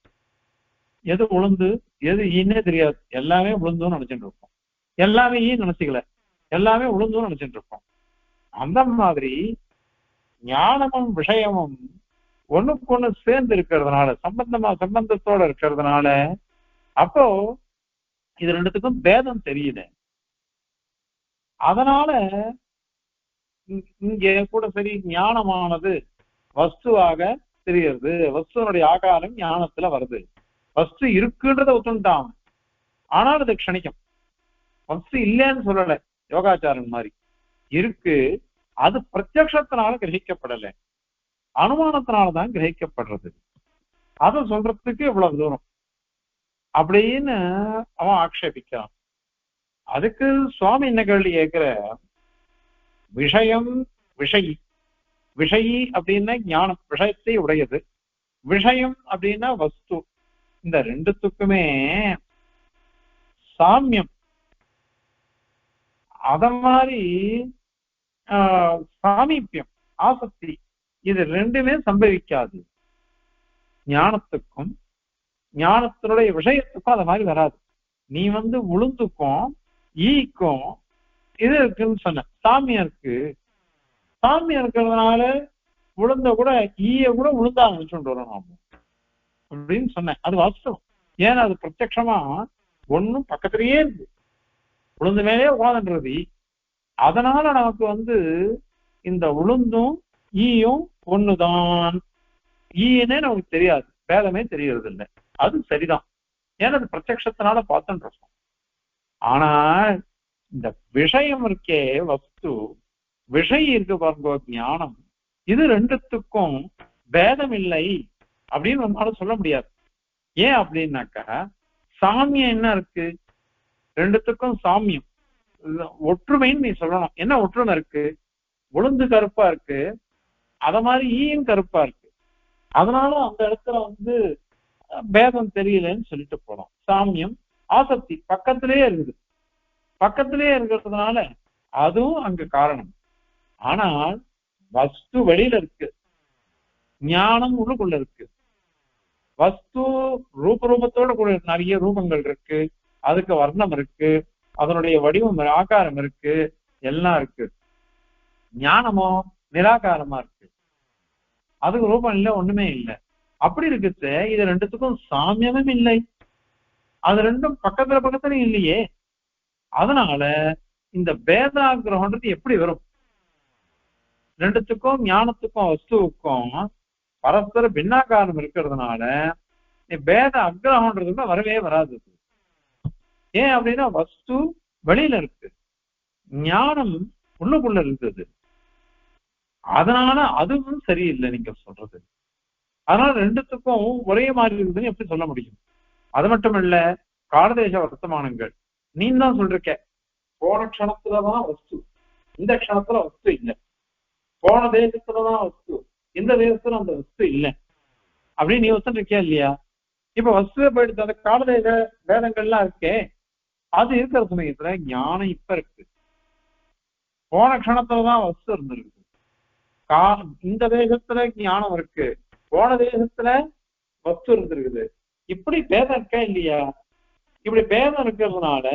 எது உளுந்து எது ஈன்னே தெரியாது, எல்லாமே உளுந்துன்னு நினைச்சுட்டு இருக்கோம். எல்லாமே நினைச்சுக்கல, எல்லாமே உளுந்தும் நினைச்சிட்டு இருக்கோம். அந்த மாதிரி ஞானமும் விஷயமும் ஒண்ணுக்கு ஒண்ணு சேர்ந்து இருக்கிறதுனால, சம்பந்தத்தோட இருக்கிறதுனால, அப்போ இது ரெண்டுத்துக்கும் பேதம் தெரியுது. அதனால இங்க கூட சரி ஞானமானது வஸ்துவாக தெரிகிறது, வஸ்துவனுடைய ஆகாரம் ஞானத்துல வருது. வஸ்து இருக்குன்றத ஒத்துண்டான், ஆனால் அது க்ஷணிக்கும். வஸ்து இல்லைன்னு சொல்லல, யோகாச்சாரன் மாதிரி இருக்கு. அது பிரத்யக்ஷத்தினால கிரகிக்கப்படலை, அனுமானத்தினாலதான் கிரகிக்கப்படுறது. அதை சொல்றதுக்கு இவ்வளவு தூரம் அப்படின்னு அவன் ஆக்ஷேபிக்கிறான். அதுக்கு சுவாமி என்ன கேள்வி கேட்கிற, விஷயம் விஷயி, விஷயி அப்படின்னா ஞானம், விஷயத்தை உடையது. விஷயம் அப்படின்னா வஸ்து. இந்த ரெண்டுத்துக்குமே சாமியம், அத மாதிரி சாமீபியம், ஆசக்தி, இது ரெண்டுமே சம்பவிக்காது. ஞானத்துக்கும் ஞானத்தினுடைய விஷயத்துக்கும் அத மாதிரி வராது. நீ உளுந்துக்கும் ஈக்கும் இது இருக்குன்னு சொன்ன, சாமியம் இருக்கு. சாமியம் இருக்கிறதுனால உளுந்த கூட ஈய கூட உளுந்தா நினைச்சுட்டு வரணும் அப்படின்னு சொன்னேன். அது வாஸ்தவம். ஏன்னா அது பிரத்யக்ஷமா ஒண்ணும் பக்கத்திலேயே இருக்கு, உளுந்து மேலே உட்காந்துன்றது. அதனால நமக்கு இந்த உளுந்தும் ஈயும் ஒண்ணுதான், ஈனே நமக்கு தெரியாது, பேதமே தெரியறது இல்லை. அது சரிதான், ஏன்னா அது பிரத்யக்ஷத்தினால பார்த்துட்டு இருக்கோம். ஆனா இந்த விஷயம் இருக்கே, வஸ்து விஷயம் இருக்கு பாருங்க, ஞானம், இது ரெண்டுத்துக்கும் பேதம் இல்லை அப்படின்னு நம்மளால சொல்ல முடியாது. ஏன் அப்படின்னாக்கா சாமியம் என்ன இருக்கு, ரெண்டுத்துக்கும் சாமியம் ஒற்றுமைன்னு நீ சொல்லணும். என்ன ஒற்றுமை இருக்கு? உளுந்து கருப்பா இருக்கு, அத மாதிரி ஈயும் கருப்பா இருக்கு. அதனால அந்த இடத்துல பேதம் தெரியலன்னு சொல்லிட்டு போலாம். சாமியம் ஆசக்தி பக்கத்திலேயே இருக்குது, பக்கத்திலேயே இருக்கிறதுனால அதுவும் அங்க காரணம். ஆனால் வஸ்து வெளியில இருக்கு, ஞானம் உள்ளுக்குள்ள இருக்கு. வஸ்து ரூபத்தோட கூட நிறைய ரூபங்கள் இருக்கு, அதுக்கு வர்ணம் இருக்கு, அதனுடைய வடிவம் ஆகாரம் இருக்கு, எல்லாம் இருக்கு. ஞானமோ நிராகாரமா இருக்கு, அதுக்கு ரூபம் இல்லை, ஒண்ணுமே இல்லை. அப்படி இருக்குது. இது ரெண்டுத்துக்கும் சாமியமும் இல்லை, அது ரெண்டும் பக்கத்துல இல்லையே. அதனால இந்த பேதாகிரகம்ன்றது எப்படி வரும்? ரெண்டுத்துக்கும் ஞானத்துக்கும் வஸ்துவுக்கும் பரஸ்பர பின்னாகாரம் இருக்கிறதுனால பேத அக்கிரகம்ன்றதுக்கு வரவே வராது. ஏன் அப்படின்னா வஸ்து வெளியில இருக்கு, ஞானம் உள்ளுக்குள்ள இருக்குது. அதனால அதுவும் சரியில்லை நீங்க சொல்றது. அதனால ரெண்டுத்துக்கும் ஒரே மாதிரி இருக்குதுன்னு எப்படி சொல்ல முடியும்? அது மட்டும் இல்ல, காலதேச வர்த்தமானங்கள் நீ தான் சொல்றிருக்க, போன க்ஷணத்துலதான் வஸ்து, இந்த க்ஷணத்துல வஸ்து இல்லை. போன தேசத்துலதான் வஸ்து, இந்த தேசத்துல அந்த வஸ்து இல்லை அப்படின்னு நீ வச்சுருக்கியா இல்லையா? இப்ப வஸ்துவை போயிட்டு அந்த காலதேச வேதங்கள்லாம் இருக்கே, அது இருக்கிற சமயத்துல ஞானம் இப்ப இருக்கு. போன க்ஷணத்துலதான் வஸ்து இருந்திருக்கு. இந்த தேசத்துல ஞானம் இருக்கு, போன தேசத்துல வஸ்து இருந்திருக்குது. இப்படி பேதம் இருக்கா இல்லையா? இப்படி பேதம் இருக்கிறதுனால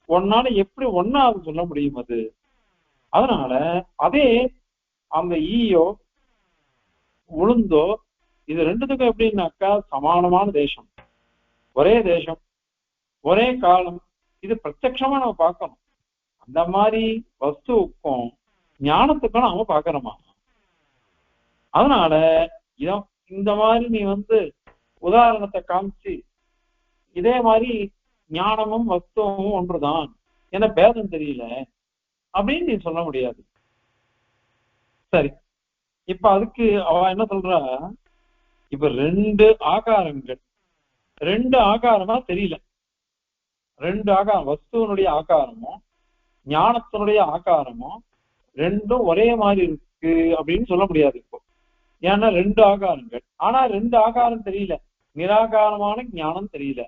ஒன்னால எப்படி ஒன்னாவது சொல்ல முடியும் அது? அதனால அதே அந்த ஈயோ உளுந்தோ இது ரெண்டுத்துக்கும் எப்படின்னாக்கா சமானமான தேசம், ஒரே தேசம், ஒரே காலம், இது பிரத்யட்சமா நம்ம பார்க்கணும். அந்த மாதிரி வஸ்துவுக்கும் ஞானத்துக்கும் நாம பார்க்கணுமா? அதனால இந்த மாதிரி நீ உதாரணத்தை காமிச்சு இதே மாதிரி ஞானமும் வஸ்துவும் ஒன்றுதான், ஏன்னா பேதம் தெரியல அப்படின்னு நீ சொல்ல முடியாது. சரி, இப்ப அதுக்கு அவ என்ன சொல்றா, இப்ப ரெண்டு ஆகாரங்கள், ரெண்டு ஆகாரமா தெரியல, ரெண்டு ஆகாரம், வஸ்துவனுடைய ஆகாரமும் ஞானத்தினுடைய ஆகாரமும் ரெண்டும் ஒரே மாதிரி இருக்கு அப்படின்னு சொல்ல முடியாது இப்போ. ஏன்னா ரெண்டு ஆகாரங்கள், ஆனா ரெண்டு ஆகாரம் தெரியல, நிராகாரமான ஞானம் தெரியல,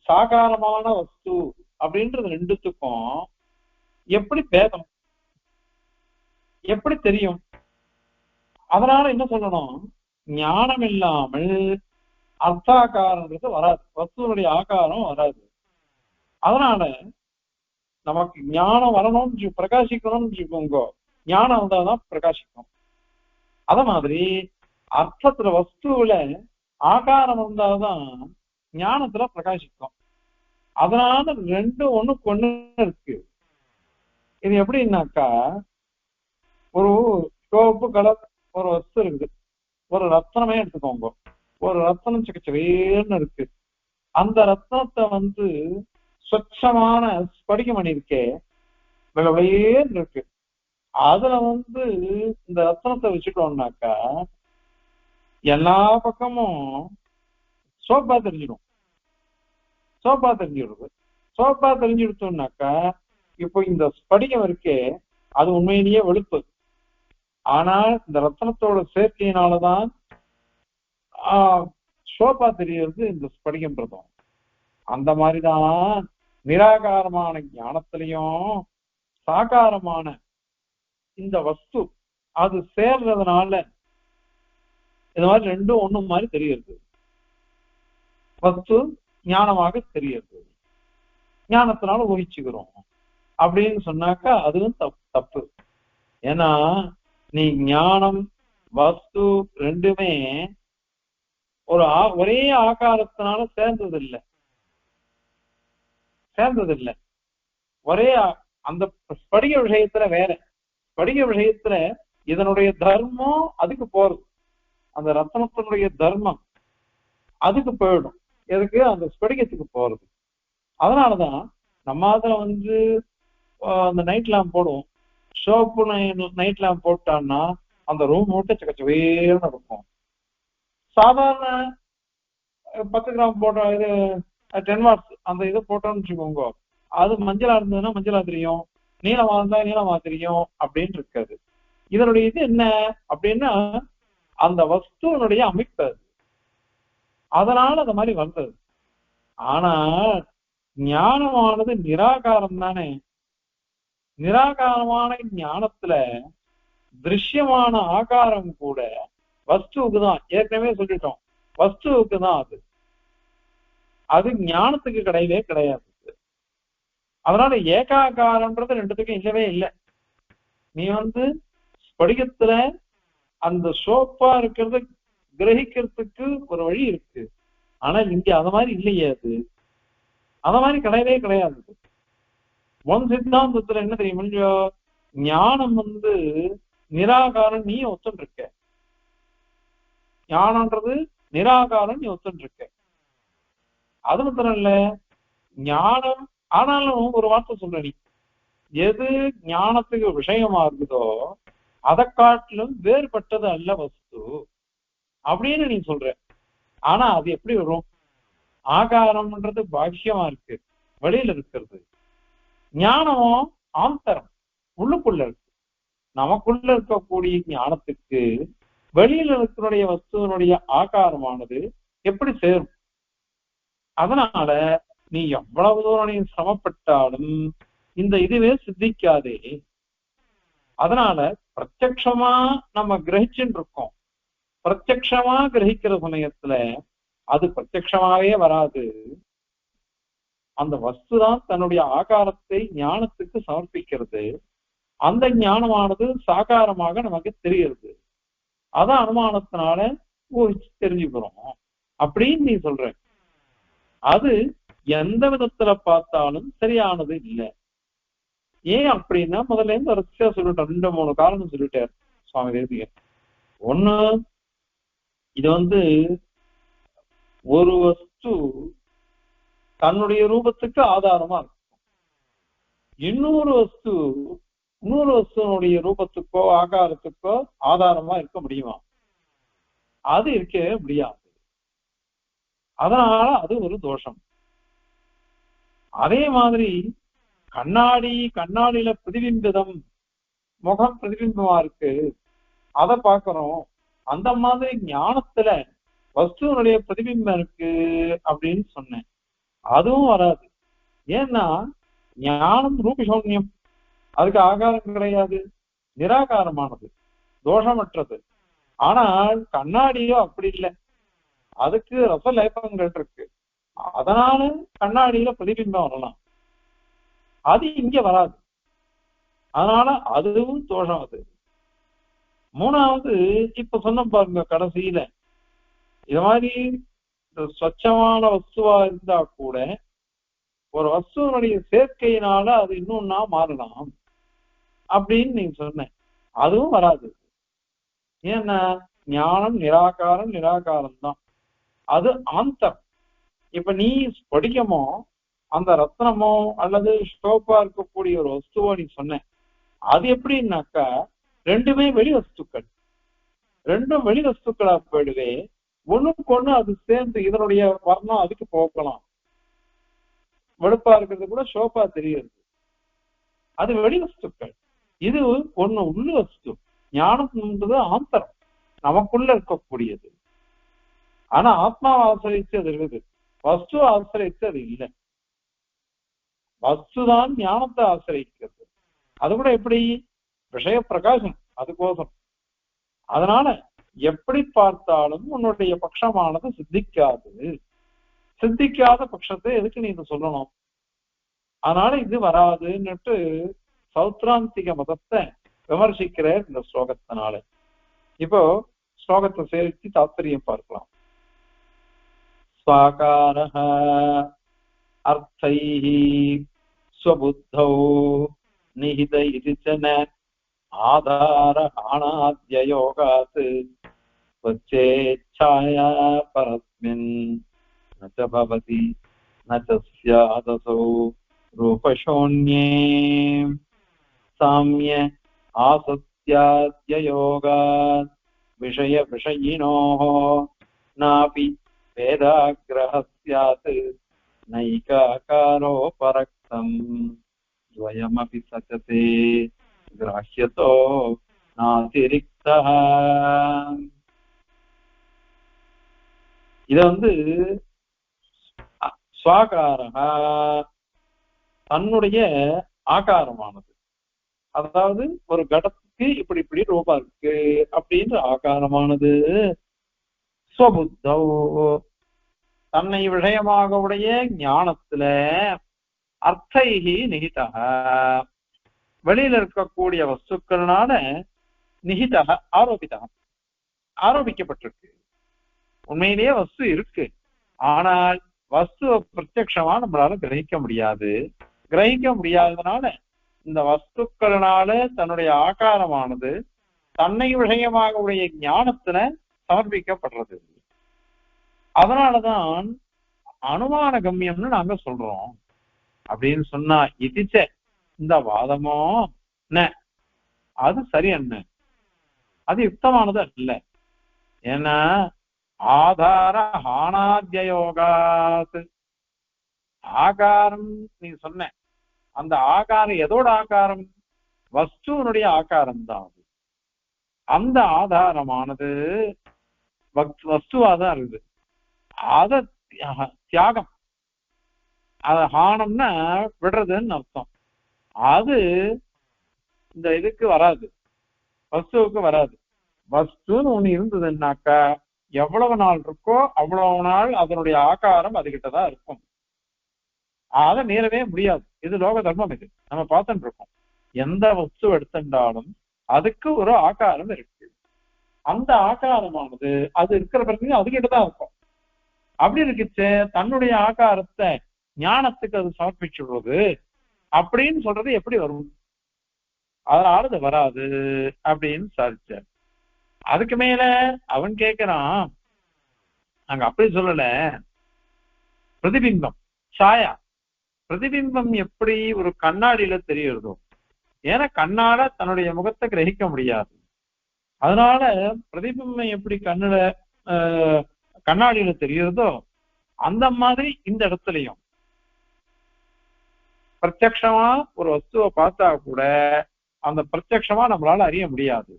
சாகாரமான வஸ்து அப்படின்றது ரெண்டுத்துக்கும் எப்படி பேதம், எப்படி தெரியும்? அதனால என்ன சொல்லணும், ஞானம் இல்லாமல் அர்த்தாகாரன்றது வராது, வஸ்துவனுடைய ஆகாரம் வராது. அதனால நமக்கு ஞானம் வரணும்னு பிரகாசிக்கணும்னு வச்சுக்கோங்க, ஞானம் வந்தாதான் பிரகாசிக்கும். அத மாதிரி அர்த்தத்துல வஸ்துவில ஆகாரம் வந்தாதான் ஞானத்துல பிரகாசிக்கும். அதனால ரெண்டும் ஒண்ணுக்கு ஒண்ணு இருக்கு. இது எப்படின்னாக்கா, ஒரு சிவப்பு கலர் ஒரு வஸ்து இருக்குது, ஒரு ரத்தனமே எடுத்துக்கோங்க. ஒரு ரத்தனம் சிக்கச்சவேன்னு இருக்கு. அந்த ரத்தனத்தை சொச்சமான ஸ்படிகமணி இருக்கே, வெள்ளையேன்னு இருக்கு. அதுல இந்த ரத்தனத்தை வச்சுட்டோம்னாக்கா எல்லா பக்கமும் சோப்பா தெரிஞ்சிடும். சோப்பா தெரிஞ்சிடுது. சோப்பா தெரிஞ்சிடுத்தோம்னாக்கா இப்போ இந்த ஸ்படிகம் இருக்கே அது உண்மையிலேயே வெளுப்பு. ஆனால் இந்த ரத்தனத்தோட சேர்க்கையினாலதான் சோப்பா தெரியறது இந்த ஸ்படிகம் பிரதம். அந்த மாதிரிதான் நிராகாரமான ஞானத்திலையும் சாகாரமான இந்த வஸ்து அது சேர்றதுனால இந்த மாதிரி ரெண்டும் ஒண்ணு மாதிரி தெரியுது. வஸ்து ஞானமாக தெரியுது, ஞானத்தினால ஊகிச்சுக்கிறோம் அப்படின்னு சொன்னாக்கா அதுவும் தப்பு. ஏன்னா நீ ஞானம் வஸ்து ரெண்டுமே ஒரே ஆகாரத்தினால சேர்ந்ததில்லை. ஒரே அந்த ஸ்படிக விஷயத்துல வேற, ஸ்படிக விஷயத்துல இதனுடைய தர்மம் அதுக்கு போறது, அந்த ரத்தனத்தினுடைய தர்மம் அதுக்கு போயிடும். எதுக்கு? அந்த ஸ்படிகத்துக்கு போறது. அதனாலதான் நம்ம அதுல அந்த நைட் லேம்ப் போடுவோம். ஷோப்பு நைட் லேம்ப் போட்டான்னா அந்த ரூம் மட்டும் சக்கச்சவேன்னு இருக்கும். சாதாரண 10 கிராம் போட்டோம், இது 10 வாட்ஸ் அந்த இதை போட்டோம்னு வச்சுக்கோங்க, அது மஞ்சளா இருந்ததுன்னா மஞ்சளா தெரியும், நீளமா இருந்தா நீளமா தெரியும் அப்படின்னு இருக்காது. இதனுடைய இது என்ன அப்படின்னா அந்த வஸ்துவனுடைய அமைப்பு, அதனால அந்த மாதிரி வந்தது. ஆனா ஞானமானது நிராகாரம் தானே. நிராகாரமான ஞானத்துல திருஷ்யமான ஆகாரம் கூட வஸ்துவுக்கு தான். ஏற்கனவே சொல்லிட்டோம், வஸ்துவுக்கு தான் அது. அது ஞானத்துக்கு கிடையவே கிடையாது. அதனால ஏகாகாரம்ன்றது ரெண்டுத்துக்கும் இல்லவே இல்லை. நீ ஸ்படிகத்துல அந்த சோப்பா இருக்கிறத கிரகிக்கிறதுக்கு ஒரு வழி இருக்கு. ஆனா இங்க அத மாதிரி இல்லையே, அது அத மாதிரி கிடையவே கிடையாது. ஒன் சித்தாந்தத்துல என்ன தெரியுமா, ஞானம் நிராகாரம் நீ ஒத்துன்னு இருக்க. ஞானம்ன்றது நிராகாரம் நீ ஒத்துன்னு இருக்க. அது மாத்திரம் இல்ல, ஞானம் ஆனாலும் ஒரு வார்த்தை சொல்ற, நீ எது ஞானத்துக்கு விஷயமா இருக்குதோ அதை காட்டிலும் வேறுபட்டது அல்ல வஸ்து அப்படின்னு நீ சொல்ற. ஆனா அது எப்படி வரும்? ஆகாரம்ன்றது பாக்கியமா இருக்கு, வெளியில இருக்கிறது. ஞானமும் ஆந்தரம், உள்ளுக்குள்ள இருக்கு. நமக்குள்ள இருக்கக்கூடிய ஞானத்துக்கு வெளியில இருக்கிற வஸ்துவனுடைய ஆகாரமானது எப்படி சேரும்? அதனால நீ எவ்வளவு தூரம் நீ சிரமப்பட்டாலும் இந்த இதுவே சித்திக்காதே. அதனால பிரத்யக்ஷமா நம்ம கிரகிச்சுட்டு இருக்கோம். பிரத்யக்ஷமா கிரகிக்கிற சமயத்துல அது பிரத்யக்ஷமாவே வராது. அந்த வஸ்துதான் தன்னுடைய ஆகாரத்தை ஞானத்துக்கு சமர்ப்பிக்கிறது. அந்த ஞானமானது சாகாரமாக நமக்கு தெரிகிறது. அதான் அனுமானத்தினால தெரிஞ்சுக்கிறோம் அப்படின்னு நீ சொல்ற. அது எந்த விதத்துல பார்த்தாலும் சரியானது இல்லை. ஏன் அப்படின்னா முதல்ல இருந்து வரிசையா சொல்லிட்டோம், 2-3 காரணம் சொல்லிட்டார் சுவாமி தேசிகன். ஒண்ணு, இது ஒரு வஸ்து தன்னுடைய ரூபத்துக்கு ஆதாரமா இருக்கும். இன்னொரு வஸ்துனுடைய ரூபத்துக்கோ ஆகாரத்துக்கோ ஆதாரமா இருக்க முடியுமா? அது இருக்கவே முடியாது. அதனால அது ஒரு தோஷம். அதே மாதிரி கண்ணாடியில பிரதிபிம்பிதம், முகம் பிரதிபிம்பமா இருக்கு, அதை பார்க்கிறோம். அந்த மாதிரி ஞானத்துல வஸ்துவனுடைய பிரதிபிம்பம் இருக்கு அப்படின்னு சொன்னேன். அதுவும் வராது. ஏன்னா ஞானம் ரூபசூன்யம், அதுக்கு ஆகாரம் கிடையாது, நிராகாரமானது, தோஷமற்றது. ஆனால் கண்ணாடியோ அப்படி இல்லை, அதுக்கு ரச லேபங்கள் இருக்கு. அதனால கண்ணாடியில பிரதிபிம்பம் வரலாம். அது இங்க வராது. அதனால அதுவும் தோஷம். அது மூணாவது இப்ப சொன்ன பாருங்க கடைசியில இது மாதிரி ஸ்வச்சமான வஸ்துவா இருந்தா கூட ஒரு வஸ்துவனுடைய சேர்க்கையினால அது இன்னொன்னா மாறலாம் அப்படின்னு நீங்க சொன்ன, அதுவும் வராது. ஏன்னா ஞானம் நிராகாரம் நிராகாரம் தான், அது ஆந்தர். இப்ப நீ படிக்கமோ அந்த ரத்னமோ அல்லது ஸ்டோப்பா இருக்கக்கூடிய ஒரு வஸ்துவோ நீ சொன்ன, அது எப்படின்னாக்கா ரெண்டுமே வெளி வஸ்துக்கள், ரெண்டும் வெளி வஸ்துக்களா போயிடுவே. ஒண்ணுக்கு ஒண்ணு அது சேர்ந்து இதனுடைய வர்ணம் அதுக்கு போக்கலாம், வெளுப்பா இருக்கிறது கூட ஷோப்பா தெரியுது, அது வெளி வஸ்துக்கள். இது ஒண்ணு உள்ளு வஸ்து. ஞானம்ன்றது ஆந்தரம், நமக்குள்ள இருக்கக்கூடியது. ஆனா ஆத்மாவை ஆசிரிச்சு அது இருக்குது, வஸ்து ஆசிரிச்சு அது இல்லை. வஸ்துதான் ஞானத்தை ஆசிரிக்கிறது. அது கூட எப்படி? விஷய பிரகாசம், அதுக்கோசம். அதனால எப்படி பார்த்தாலும் உன்னுடைய பட்சமானது சித்திக்காது. சித்திக்காத பட்சத்தை எதுக்கு நீங்க சொல்லணும்? அதனால இது வராதுன்னுட்டு சௌத்ராந்திக மதத்தை விமர்சிக்கிற இந்த ஸ்லோகத்தினால. இப்போ ஸ்லோகத்தை சேர்த்து தாத்பரியம் பார்க்கலாம். ஸ்வாகாரஹ அர்த்தைஹி ஸ்வபுத்தௌ நிஹித இதி ச ந ஆதார ஆணாத்யயோகாத் ஸ்வச்சேச்சாயா பரஸ்மின் ந ச பவதி ந ச ஸ்யாதசௌ ரூபசூன்யே சாம்ய ஆசத்யாத்யயோகாத் விஷய விஷயினோः நாபி வேதாக்ரஹ ஸ்யாத் நைகாகாரோ பரக்தம் துவயமபி சச்சதே கிராஹ்யதோ நாதிரிக்தஹ. இது ஸ்வாகாரஹ தன்னுடைய ஆகாரமானது, அதாவது ஒரு கடத்துக்கு இப்படி இப்படி ரூபா இருக்கு அப்படின்ற ஆகாரமானது ஸ்வபுத்தௌ தன்னை விஷயமாக உடைய ஞானத்துல அர்த்தைஹி நிகிதஹ வெளியில இருக்கக்கூடிய வஸ்துக்கள்னால நிகிதஹ ஆரோபிக்கப்பட்டிருக்கு. உண்மையிலேயே வஸ்து இருக்கு, ஆனால் வஸ்துவை பிரத்யக்ஷமா நம்மளால கிரகிக்க முடியாது. கிரகிக்க முடியாததுனால இந்த வஸ்துக்களினால தன்னுடைய ஆகாரமானது தன்னை விஷயமாக உடைய ஞானத்துல சமர்ப்பிக்கப்படுறது. அதனாலதான் அனுமான கம்யம்னு நாங்க சொல்றோம். அப்படின்னு சொன்னா இதிச்ச இந்த வாதமோ அது சரி என்ன, அது யுக்தமானது அல்ல. ஏன்னா ஆதார ஹானாத்யயோகாத் ஆகாரம் நீ சொன்ன, அந்த ஆகாரம் எதோட ஆகாரம்? வஸ்துவனுடைய ஆகாரம் தான். அந்த ஆதாரமானது வஸ்துவாதான் இருக்குது. அத தியாகம், அத ஹானம்னா விடுறதுன்னு அர்த்தம். அது இந்த இதுக்கு வராது, வஸ்துவுக்கு வராது. வஸ்துன்னு ஒண்ணு இருந்ததுன்னாக்கா எவ்வளவு நாள் இருக்கோ அவ்வளவு நாள் அதனுடைய ஆகாரம் அதுகிட்டதான் இருக்கும். அதை மீறவே முடியாது. இது லோக தர்மம். இது நம்ம பார்த்துட்டு இருக்கோம். எந்த வஸ்து எடுத்துட்டாலும் அதுக்கு ஒரு ஆகாரம் இருக்கு. அந்த ஆகாரமானது அது இருக்கிற பிறகு அதுகிட்டதான் இருக்கும். அப்படி இருக்குச்சு தன்னுடைய ஆகாரத்தை ஞானத்துக்கு அது சமர்ப்பிச்சுடுறது அப்படின்னு சொல்றது எப்படி வரும்? அதனால அது வராது அப்படின்னு சாதிச்சார். அதுக்கு மேல அவன் கேட்கிறான், நாங்க அப்படி சொல்லல, பிரதிபிம்பம் சாயா, பிரதிபிம்பம் எப்படி ஒரு கண்ணாடியில தெரியுறதோ, ஏன்னா கண்ணால தன்னுடைய முகத்தை கிரகிக்க முடியாது. அதனால பிரதிபிம்பம் எப்படி கண்ணாடியில தெரியுறதோ அந்த மாதிரி இந்த இடத்துலயும் பிரத்யக்ஷமா ஒரு வஸ்துவை பார்த்தா கூட அந்த பிரத்யக்ஷமா நம்மளால அறிய முடியாது.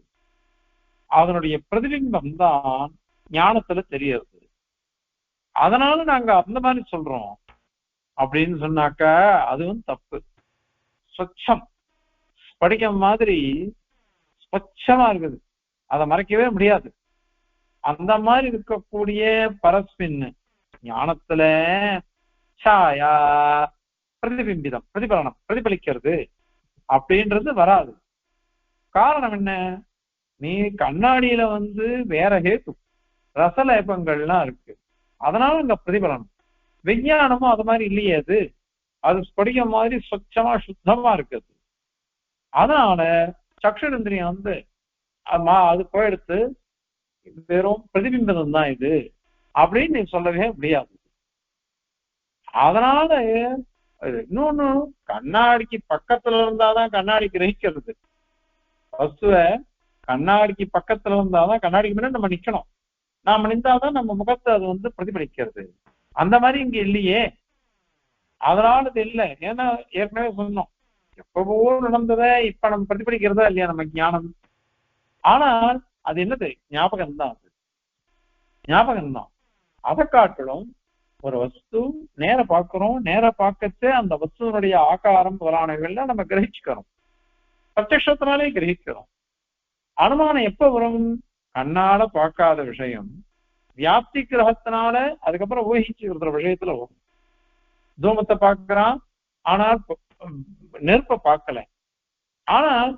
அதனுடைய பிரதிபிம்பம் தான் ஞானத்துல தெரியுது. அதனால நாங்க அந்த மாதிரி சொல்றோம் அப்படின்னு சொன்னாக்க அதுவும் தப்பு. ஸ்வச்சம் படிக்க மாதிரி ஸ்வச்சமா இருக்குது, அதை மறைக்கவே முடியாது. அந்த மாதிரி இருக்கக்கூடிய பரஸ்மின் ஞானத்துல சாயா பிரதிபிம்பிதம், பிரதிபலனம், பிரதிபலிக்கிறது அப்படின்றது வராது. காரணம் என்ன? நீ கண்ணாடியில வேற ஹேத்து ரசலேபங்கள்லாம் இருக்கு, அதனால அங்க பிரதிபலனம். விஞ்ஞானமும் அது மாதிரி இல்லையே, அது ஸ்படிகம் மாதிரி சொச்சமா சுத்தமா இருக்குது. அதனால சக்ஷுரேந்திரியம் அது போயிடுத்து, வெறும் பிரதிபிம்பம் தான் இது அப்படின்னு நீ சொல்லவே முடியாது. அதனால இன்னொன்னு, கண்ணாடிக்கு பக்கத்துல இருந்தாதான் கண்ணாடி கிரகிக்கிறது. வஸ்துவ கண்ணாடிக்கு பக்கத்துல இருந்தாதான், கண்ணாடிக்கு முன்னாடி நம்ம நிக்கணும், நாம நின்றாதான் நம்ம முகத்தை அது பிரதிபலிக்கிறது. அந்த மாதிரி இங்க இல்லையே, அதனால இது இல்லை. ஏன்னா ஏற்கனவே சொன்னோம், எப்பவோ நடந்ததை இப்ப நம்ம பிரதிபலிக்கிறதா இல்லையா நம்ம ஞானம். ஆனால் அது என்னது? ஞாபகம்தான். அது ஞாபகம்தான். அதை காட்டிலும் ஒரு வஸ்து நேர பார்க்கிறோம், நேர பார்க்கச்சே அந்த வஸ்துவனுடைய ஆகாரம் முதலானவைகள்ல நம்ம கிரகிச்சுக்கிறோம், பிரத்யக்ஷத்தினாலே கிரகிக்கிறோம். அனுமானம் எப்ப வரும்? கண்ணால பார்க்காத விஷயம் வியாப்தி கிரகத்தினால அதுக்கப்புறம் ஊகிச்சுக்கிற விஷயத்துல வரும். தூமத்தை பார்க்கிறான், ஆனால் நெருப்பை பார்க்கல. ஆனால்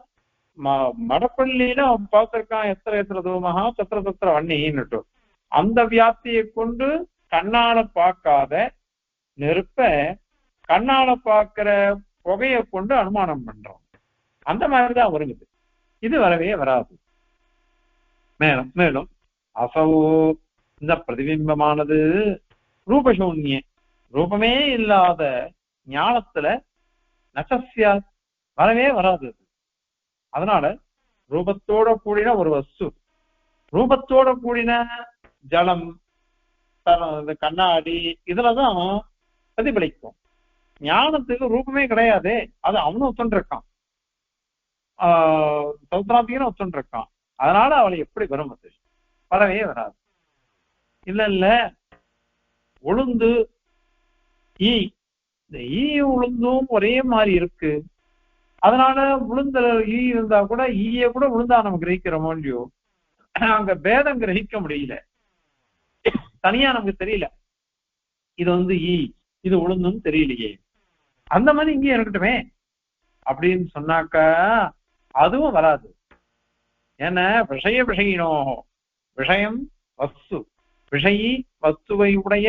மடப்பள்ளியில அவன் பார்த்திருக்கான், எத்திர தூமகா தத்திர வன்னின்னுட்டு. அந்த வியாப்தியை கொண்டு கண்ணால பார்க்காத நெருப்ப கண்ணால பார்க்கிற புகையை கொண்டு அனுமானம் பண்றோம். அந்த மாதிரிதான் வருங்குது. இது வரவே வராது. மேலும் அசவோ, இந்த பிரதிபிம்பமானது ரூபசூன்ய, ரூபமே இல்லாத ஞானத்துல நசஸ்யா, வரவே வராது. அதனால ரூபத்தோட கூடின ஒரு வஸ்து, ரூபத்தோட கூடின ஜலம், கண்ணாடி, இதுலதான் பிரதிபலிக்கும். ஞானத்துக்கு ரூபமே கிடையாது, அது அவனும் ஒத்துன்னு இருக்கான், சௌத்ராந்திகனும் ஒத்துன்னு இருக்கான். அதனால அவளை எப்படி வரும்? அது வரவே வராது. இல்ல உளுந்து ஈ, இந்த ஈ உளுந்தும் ஒரே மாதிரி இருக்கு, அதனால உளுந்த ஈ இருந்தா கூட ஈய கூட உளுந்தா நம்ம கிரகிக்கிறோமோ இல்லையோ, அங்க பேதம் கிரகிக்க முடியல, தனியா நமக்கு தெரியல. இது ஈ, இது உளுந்துன்னு தெரியலையே. அந்த மாதிரி இங்கே இருக்கட்டுமே அப்படின்னு சொன்னாக்கா அதுவும் வராது. ஏன்னா விஷயினோ, விஷயம் வஸ்து, விஷயி வஸ்துவை உடைய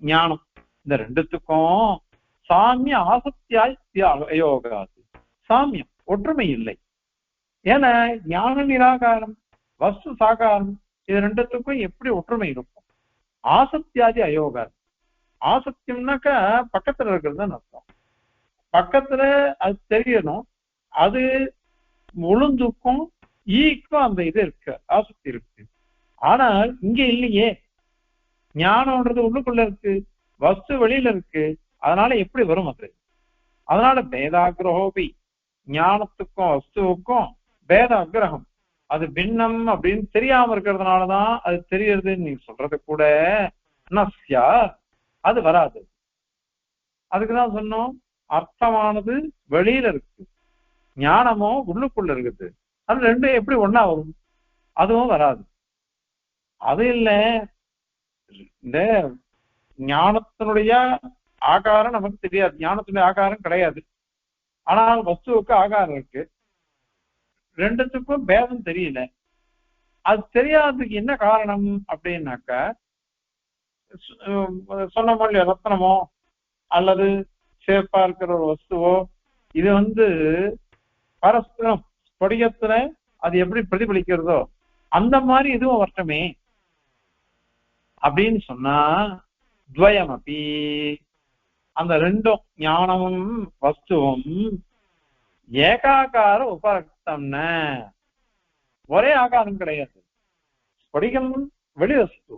ஞானம், இந்த ரெண்டுத்துக்கும் சாமிய ஆசக்தியாய் அயோகாது. சாமியம், ஒற்றுமை இல்லை. ஏன்னா ஞான நிராகாரம், வஸ்து சாகாரம், இது ரெண்டுத்துக்கும் எப்படி ஒற்றுமை இருக்கும்? ஆசக்தியாதி அயோகாது. ஆசக்தியம்னாக்கா பக்கத்துல இருக்கிறதுன்னு அர்த்தம். பக்கத்துல அது தெரியணும். அது உளுந்துக்கும் ஈக்கும் அந்த இது இருக்கு, ஆசக்தி இருக்கு. ஆனால் இங்க இல்லையே, ஞானம்ன்றது உள்ளுக்குள்ள இருக்கு, வஸ்து வெளியில இருக்கு. அதனால எப்படி வரும் அது? அதனால பேதாகிரகோபி, ஞானத்துக்கும் வஸ்துவுக்கும் பேத அக்கிரகம், அது பின்னம் அப்படின்னு தெரியாம இருக்கிறதுனாலதான் அது தெரியறதுன்னு நீ சொல்றது கூட நஸ்யா, அது வராது. அதுக்குதான் சொன்னோம், அர்த்தமானது வெளியில இருக்கு, ஞானமோ உள்ளுக்குள்ள இருக்குது. அது ரெண்டும் எப்படி ஒன்னா வரும்? அதுவும் வராது. அது இல்ல, இந்த ஞானத்தினுடைய ஆகாரம் நமக்கு தெரியாது, ஞானத்தினுடைய ஆகாரம் கிடையாது. ஆனால் வஸ்துவுக்கு ஆகாரம் இருக்கு, ரெண்டுத்துக்கும் பேதம் தெரியல. அது தெரியாததுக்கு என்ன காரணம் அப்படின்னாக்கா, சொன்ன மாதிரி ரத்னமோ அல்லது சேப்பா இருக்கிற ஒரு வஸ்துவோ, இது பரஸ்பரம் ஸ்படிகத்துல அது எப்படி பிரதிபலிக்கிறதோ அந்த மாதிரி இதுவும் வரட்டுமே அப்படின்னு சொன்னா, துவயம் அப்படி அந்த ரெண்டும் ஞானமும் வஸ்துவும் ஏகாகார உபரக்தம்னு, ஒரே ஆகாரம் கிடையாது. ஸ்படிகம் வெளி வஸ்து,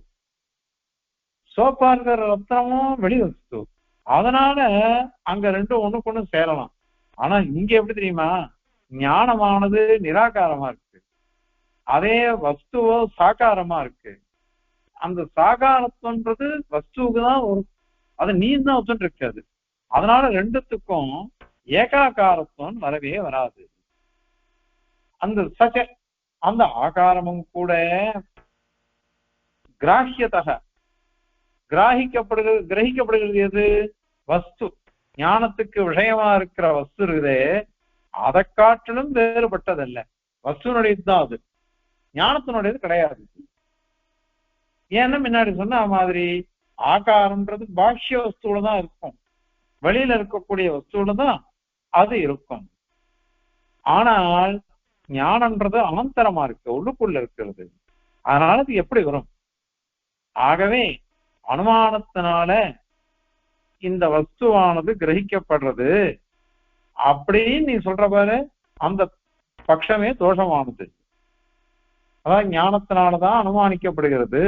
சோப்பா இருக்கிற ரத்னமும் வெளி வஸ்து. அதனால அங்க ரெண்டும் ஒண்ணுக்கு ஒண்ணு சேரலாம். ஆனா இங்க எப்படி தெரியுமா, ஞானமானது நிராகாரமா இருக்கு, அதே வஸ்துவோ சாகாரமா இருக்கு. அந்த சாகாரத்துன்றது வஸ்துவுக்கு தான் ஒரு, அது நீ தான் ஒத்துட்டு இருக்காது. அதனால ரெண்டுத்துக்கும் ஏகாகாரத்துவம் வரவே வராது. அந்த சக அந்த ஆகாரமும் கூட கிராஹியத்தக கிரகிக்கப்படுகிறது எது? வஸ்து. ஞானத்துக்கு விஷயமா இருக்கிற வஸ்து இருக்குதே அதை காட்டிலும் வேறுபட்டதல்ல. வஸ்துனுடையது தான் அது, ஞானத்தினுடையது கிடையாது. ஏன்னா முன்னாடி சொன்ன மாதிரி ஆகாரம்ன்றது பாஷ்ய வஸ்துல தான் இருக்கும், வெளியில இருக்கக்கூடிய வஸ்துல தான் அது இருக்கும். ஆனால் ஞானம்ன்றது அனந்தரமா இருக்கு, உள்ளுக்குள்ள இருக்கிறது. அதனால அது எப்படி வரும்? ஆகவே அனுமானத்தினால இந்த வஸ்துவானது கிரகிக்கப்படுறது அப்படின்னு நீ சொல்ற பாரு, அந்த பட்சமே தோஷமானது. அதாவது ஞானத்தினாலதான் அனுமானிக்கப்படுகிறது,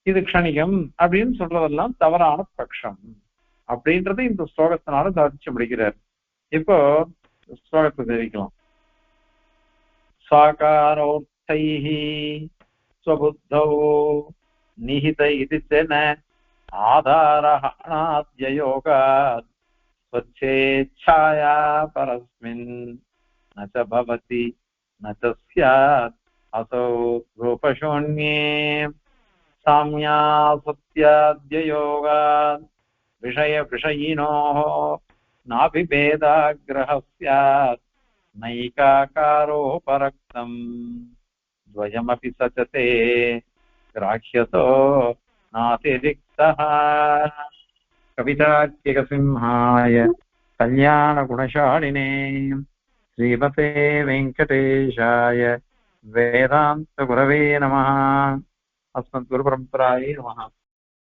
இது க்ஷணிகம் அப்படின்னு சொல்றதெல்லாம் தவறான பட்சம் அப்படின்றது இந்த ஸ்லோகத்தினால சாதிச்சு முடிக்கிறார். இப்போ ஸ்லோகத்தை தெரிவிக்கலாம். சாகாரோர்த்தைஹி ஸ்வபுத்தௌ நிஹித இதி ந ஆதாரஹானாத்யயோகாத் ஸ்வச்சேச்சாயா பரஸ்மின் ந ச பவதி ந ச ஸ்யாத் அசௌ ரூபசூன்யே சாம்யாசத்யாத்யயோகாத் விஷய விஷயினோः நாபிபேதாக்ரஹः ஸ்யாத் நைகாகாரோபரக்தம் द्वयमपि सचते ग्राह्यतो नातिरिक्तः। कवितार्किकसिंहाय कल्याणगुणशालिने श्रीमते वेङ्कटेशाय वेदान्तगुरवे नमः। अस्मद्गुरुपरम्परायै नमः।